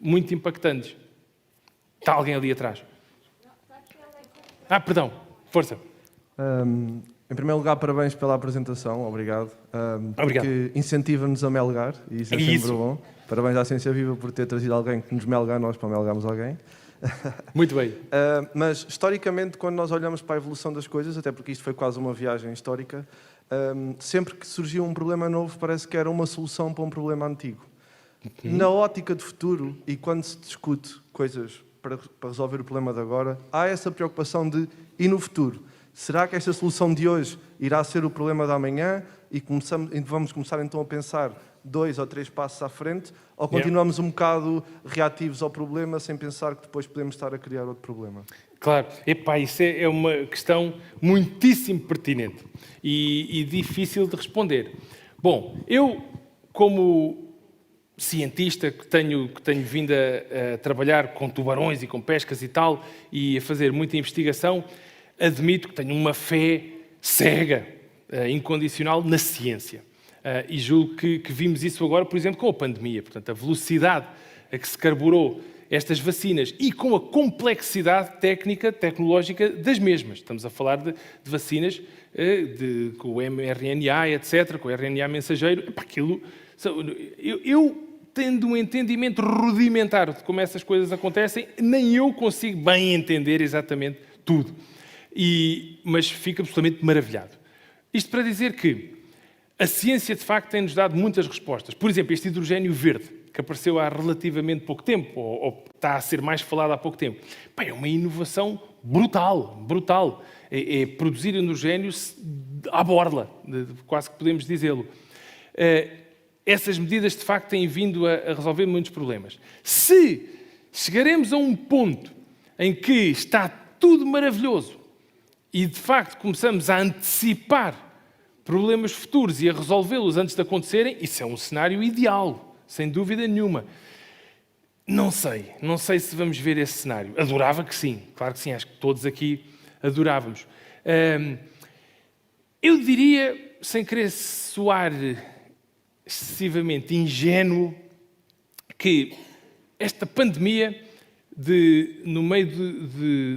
muito impactantes. Está alguém ali atrás? Perdão, força. Em primeiro lugar, parabéns pela apresentação, obrigado. Obrigado. Porque incentiva-nos a melgar, e isso é sempre bom. Parabéns à Ciência Viva por ter trazido alguém que nos melga a nós para melgarmos alguém. Muito bem. Mas, historicamente, quando nós olhamos para a evolução das coisas, até porque isto foi quase uma viagem histórica, sempre que surgiu um problema novo, parece que era uma solução para um problema antigo. Na ótica de futuro, e quando se discute coisas para resolver o problema de agora, há essa preocupação de, e no futuro? Será que esta solução de hoje irá ser o problema da amanhã e vamos começar então a pensar 2 ou 3 passos à frente, ou continuamos um bocado reativos ao problema sem pensar que depois podemos estar a criar outro problema? Claro, epá, isso é uma questão muitíssimo pertinente e difícil de responder. Bom, eu, como cientista que tenho vindo a trabalhar com tubarões e com pescas e tal, e a fazer muita investigação, admito que tenho uma fé cega, incondicional, na ciência. E julgo que vimos isso agora, por exemplo, com a pandemia. Portanto, a velocidade a que se carburou estas vacinas e com a complexidade técnica, tecnológica das mesmas. Estamos a falar de vacinas com o mRNA, etc., com o RNA mensageiro. Epá, aquilo, eu, tendo um entendimento rudimentar de como essas coisas acontecem, nem eu consigo bem entender exatamente tudo. Mas fico absolutamente maravilhado. Isto para dizer que a ciência, de facto, tem-nos dado muitas respostas. Por exemplo, este hidrogénio verde, que apareceu há relativamente pouco tempo, ou está a ser mais falado há pouco tempo. Pá, é uma inovação brutal, brutal. É produzir hidrogénio à borla, quase que podemos dizê-lo. Essas medidas, de facto, têm vindo a resolver muitos problemas. Se chegaremos a um ponto em que está tudo maravilhoso e, de facto, começamos a antecipar problemas futuros e a resolvê-los antes de acontecerem, isso é um cenário ideal, sem dúvida nenhuma. Não sei se vamos ver esse cenário. Adorava que sim, claro que sim, acho que todos aqui adorávamos. Eu diria, sem querer soar excessivamente ingênuo, que esta pandemia, no meio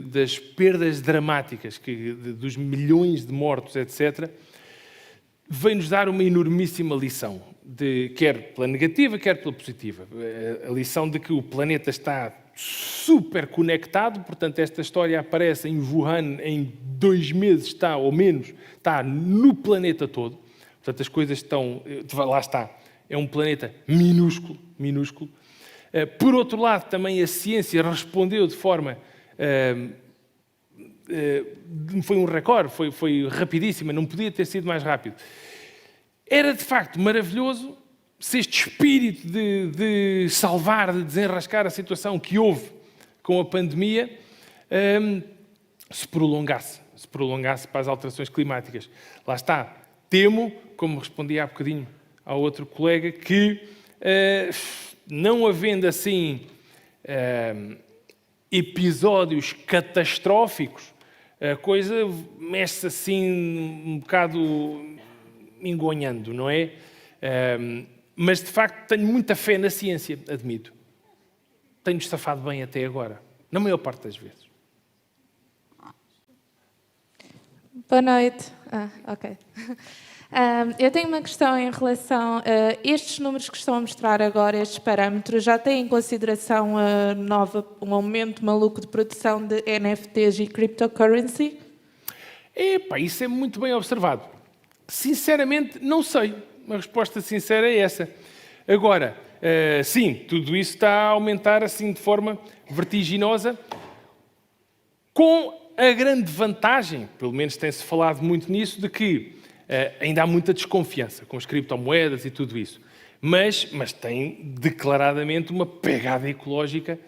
das perdas dramáticas, dos milhões de mortos, etc., veio-nos dar uma enormíssima lição, quer pela negativa, quer pela positiva. A lição de que o planeta está super conectado, portanto, esta história aparece em Wuhan em 2 meses, está no planeta todo. Portanto, as coisas estão... Lá está. É um planeta minúsculo, minúsculo. Por outro lado, também a ciência respondeu de forma... foi um recorde, foi rapidíssima, não podia ter sido mais rápido. Era, de facto, maravilhoso se este espírito de salvar, de desenrascar a situação que houve com a pandemia se prolongasse para as alterações climáticas. Lá está. Temo, como respondi há bocadinho ao outro colega, que não havendo assim episódios catastróficos, a coisa mexe assim um bocado engonhando, não é? Mas, de facto, tenho muita fé na ciência, admito. Tenho-nos safado bem até agora, na maior parte das vezes. Boa noite. Ok. Eu tenho uma questão em relação a estes números que estão a mostrar agora, estes parâmetros, já têm em consideração um aumento maluco de produção de NFTs e cryptocurrency? Isso é muito bem observado. Sinceramente, não sei. Uma resposta sincera é essa. Agora, sim, tudo isso está a aumentar assim de forma vertiginosa, com a grande vantagem, pelo menos tem-se falado muito nisso, de que ainda há muita desconfiança com as criptomoedas e tudo isso. Mas tem declaradamente uma pegada ecológica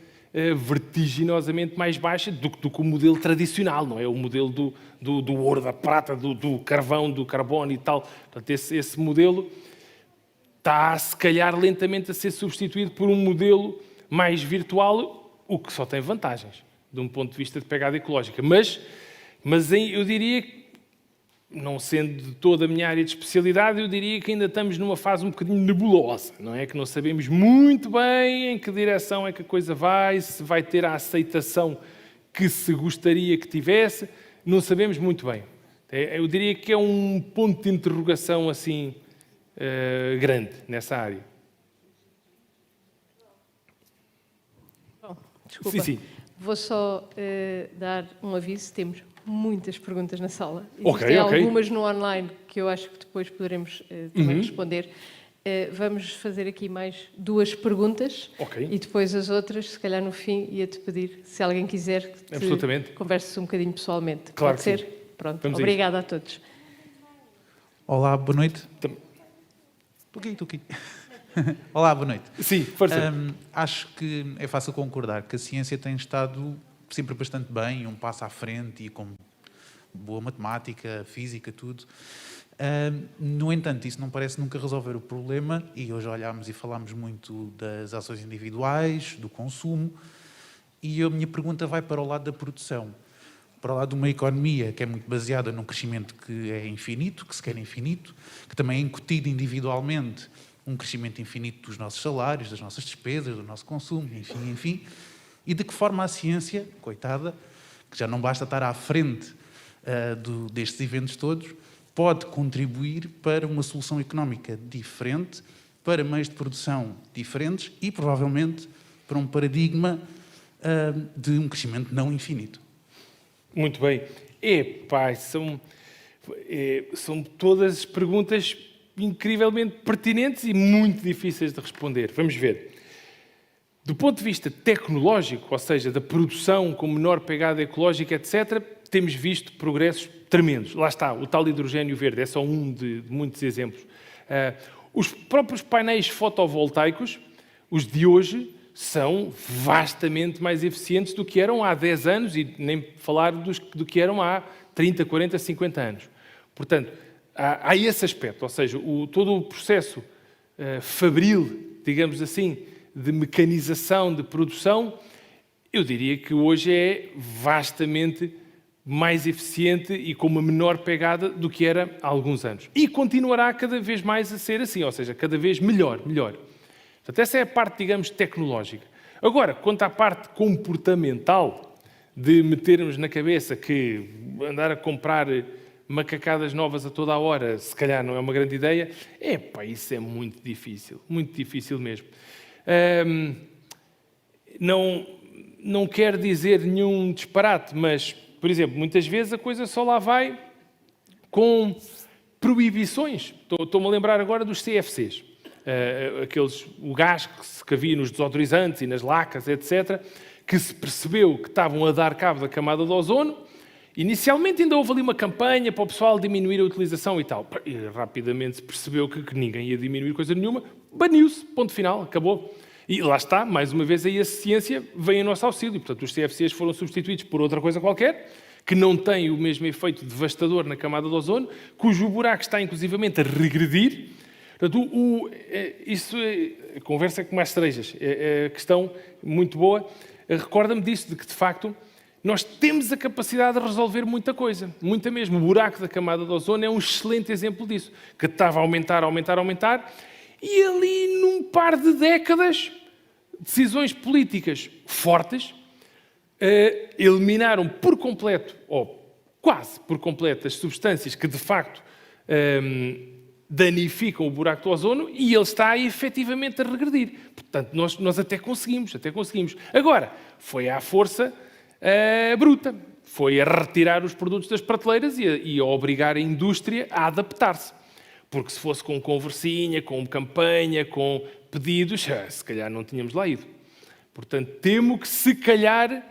vertiginosamente mais baixa do que o modelo tradicional, não é? O modelo do ouro, da prata, do carvão, do carbono e tal. Portanto, esse modelo está, se calhar, lentamente a ser substituído por um modelo mais virtual, o que só tem vantagens, de um ponto de vista de pegada ecológica. Mas eu diria que, não sendo de toda a minha área de especialidade, eu diria que ainda estamos numa fase um bocadinho nebulosa, não é? Que não sabemos muito bem em que direção é que a coisa vai, se vai ter a aceitação que se gostaria que tivesse, não sabemos muito bem. Eu diria que é um ponto de interrogação assim grande nessa área. Bom, desculpa. Sim. Vou só dar um aviso, temos muitas perguntas na sala. Ok, Existem ok. algumas no online que eu acho que depois poderemos também responder. Vamos fazer aqui mais 2 perguntas Ok. e depois as outras, se calhar no fim, ia-te pedir, se alguém quiser, que te Absolutamente. converses um bocadinho pessoalmente. Claro Pode que ser? sim. Pronto, Vamos a obrigada a todos. Olá, boa noite. Estou aqui. Olá, boa noite. Sim, força. Acho que é fácil concordar que a ciência tem estado sempre bastante bem, um passo à frente e com boa matemática, física, tudo. No entanto, isso não parece nunca resolver o problema e hoje olhámos e falámos muito das ações individuais, do consumo e a minha pergunta vai para o lado da produção. Para o lado de uma economia que é muito baseada num crescimento que é infinito, que se quer infinito, que também é incutido individualmente um crescimento infinito dos nossos salários, das nossas despesas, do nosso consumo, enfim. E de que forma a ciência, coitada, que já não basta estar à frente destes eventos todos, pode contribuir para uma solução económica diferente, para meios de produção diferentes e, provavelmente, para um paradigma de um crescimento não infinito. Muito bem. Epá, são todas perguntas incrivelmente pertinentes e muito difíceis de responder. Vamos ver. Do ponto de vista tecnológico, ou seja, da produção com menor pegada ecológica, etc., temos visto progressos tremendos. Lá está, o tal hidrogênio verde é só um de muitos exemplos. Os próprios painéis fotovoltaicos, os de hoje, são vastamente mais eficientes do que eram há 10 anos e nem falar do que eram há 30, 40, 50 anos. Portanto, há esse aspecto, ou seja, todo o processo fabril, digamos assim, de mecanização, de produção, eu diria que hoje é vastamente mais eficiente e com uma menor pegada do que era há alguns anos. E continuará cada vez mais a ser assim, ou seja, cada vez melhor. Portanto, essa é a parte, digamos, tecnológica. Agora, quanto à parte comportamental, de metermos na cabeça que andar a comprar macacadas novas a toda a hora, se calhar não é uma grande ideia, isso é muito difícil mesmo. Não quero dizer nenhum disparate, mas, por exemplo, muitas vezes a coisa só lá vai com proibições. Estou-me a lembrar agora dos CFCs. O gás que havia nos desodorizantes e nas lacas, etc., que se percebeu que estavam a dar cabo da camada de ozono. Inicialmente ainda houve ali uma campanha para o pessoal diminuir a utilização e tal. E rapidamente se percebeu que ninguém ia diminuir coisa nenhuma. Baniu-se, ponto final, acabou. E lá está, mais uma vez aí a ciência vem a nosso auxílio. Portanto, os CFCs foram substituídos por outra coisa qualquer, que não tem o mesmo efeito devastador na camada de ozono, cujo buraco está inclusivamente a regredir. Portanto, a conversa é com mais cerejas. É questão muito boa. Recorda-me disso, de que, de facto, nós temos a capacidade de resolver muita coisa. Muita mesmo. O buraco da camada de ozono é um excelente exemplo disso. Que estava a aumentar. E ali, num par de décadas, decisões políticas fortes eliminaram por completo, ou quase por completo, as substâncias que, de facto, danificam o buraco do ozono e ele está efetivamente a regredir. Portanto, nós até conseguimos. Agora, foi à força bruta. Foi a retirar os produtos das prateleiras e a obrigar a indústria a adaptar-se. Porque se fosse com conversinha, com campanha, com pedidos, se calhar não tínhamos lá ido. Portanto, temo que se calhar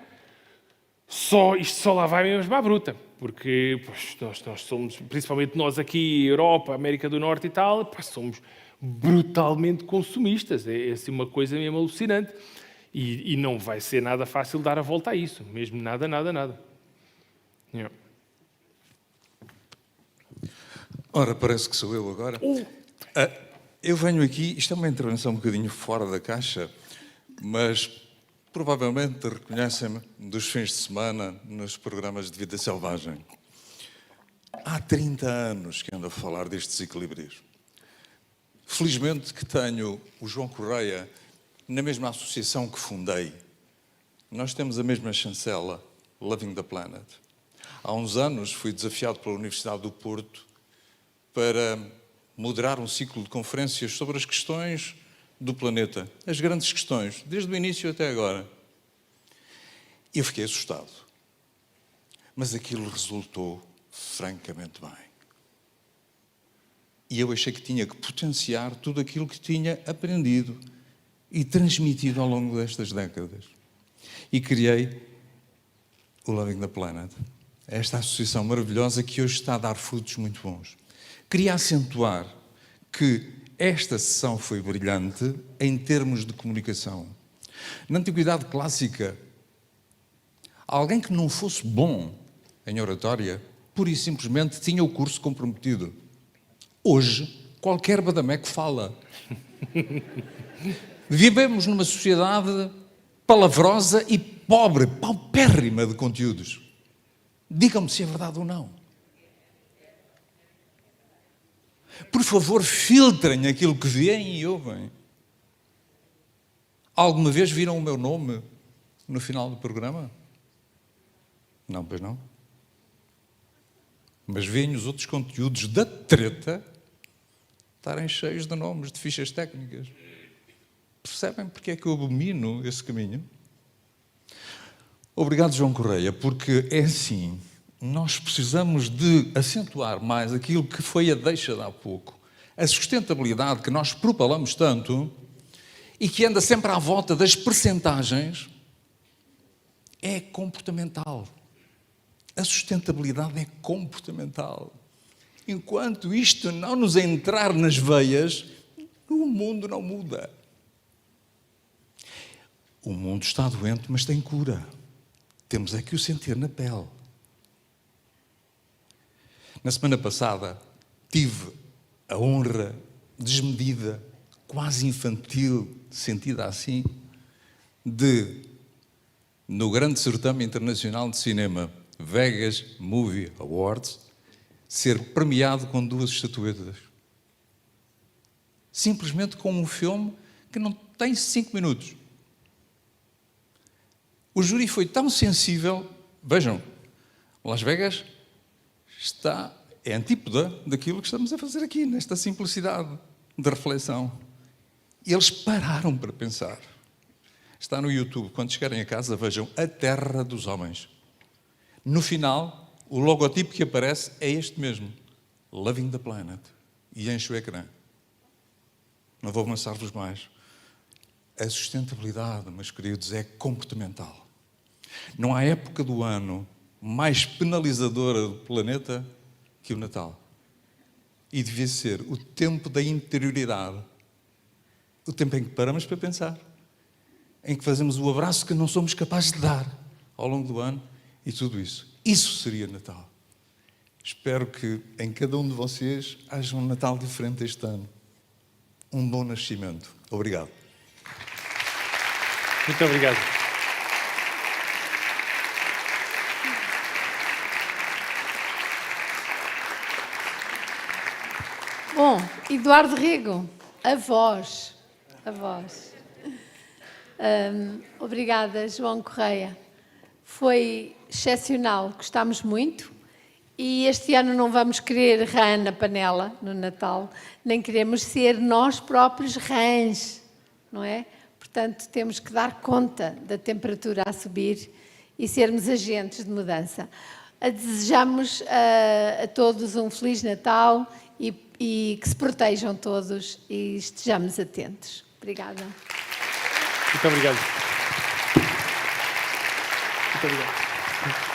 isto só lá vai mesmo à bruta. Porque nós somos, principalmente nós aqui, Europa, América do Norte e tal, somos brutalmente consumistas. É assim uma coisa mesmo alucinante. E não vai ser nada fácil dar a volta a isso. Mesmo nada. Yeah. Ora, parece que sou eu agora. Eu venho aqui, isto é uma intervenção um bocadinho fora da caixa, mas provavelmente reconhecem-me dos fins de semana nos programas de vida selvagem. Há 30 anos que ando a falar destes equilíbrios. Felizmente que tenho o João Correia na mesma associação que fundei. Nós temos a mesma chancela, Loving the Planet. Há uns anos fui desafiado pela Universidade do Porto para moderar um ciclo de conferências sobre as questões do planeta, as grandes questões, desde o início até agora. Eu fiquei assustado. Mas aquilo resultou francamente bem. E eu achei que tinha que potenciar tudo aquilo que tinha aprendido e transmitido ao longo destas décadas. E criei o Loving the Planet, esta associação maravilhosa que hoje está a dar frutos muito bons. Queria acentuar que esta sessão foi brilhante em termos de comunicação. Na Antiguidade Clássica, alguém que não fosse bom em oratória, pura e simplesmente tinha o curso comprometido. Hoje, qualquer badameco fala. Vivemos numa sociedade palavrosa e pobre, paupérrima de conteúdos. Digam-me se é verdade ou não. Por favor, filtrem aquilo que veem e ouvem. Alguma vez viram o meu nome no final do programa? Não, pois não. Mas veem os outros conteúdos da treta estarem cheios de nomes, de fichas técnicas. Percebem porque é que eu abomino esse caminho? Obrigado, João Correia, porque é assim, nós precisamos de acentuar mais aquilo que foi a deixa de há pouco. A sustentabilidade que nós propalamos tanto e que anda sempre à volta das percentagens é comportamental. A sustentabilidade é comportamental. Enquanto isto não nos entrar nas veias, o mundo não muda. O mundo está doente, mas tem cura. Temos é que o sentir na pele. Na semana passada, tive a honra desmedida, quase infantil, sentida assim, de, no grande certame internacional de cinema, Vegas Movie Awards, ser premiado com 2 estatuetas. Simplesmente com um filme que não tem 5 minutos. O júri foi tão sensível. Vejam, Las Vegas é antípoda daquilo que estamos a fazer aqui, nesta simplicidade de reflexão. E eles pararam para pensar. Está no YouTube, quando chegarem a casa, vejam A Terra dos Homens. No final, o logotipo que aparece é este mesmo, Loving the Planet, e enche o ecrã. Não vou amassar-vos mais. A sustentabilidade, meus queridos, é comportamental. Não há época do ano mais penalizadora do planeta que o Natal. E devia ser o tempo da interioridade. O tempo em que paramos para pensar. Em que fazemos o abraço que não somos capazes de dar ao longo do ano e tudo isso. Isso seria Natal. Espero que em cada um de vocês haja um Natal diferente este ano. Um bom nascimento. Obrigado. Muito obrigado. Bom, Eduardo Rego, a voz. Obrigada, João Correia. Foi excepcional, gostámos muito. E este ano não vamos querer rã na panela, no Natal, nem queremos ser nós próprios rãs, não é? Portanto, temos que dar conta da temperatura a subir e sermos agentes de mudança. Desejamos a todos um Feliz Natal e que se protejam todos e estejamos atentos. Obrigada. Muito obrigado. Muito obrigado.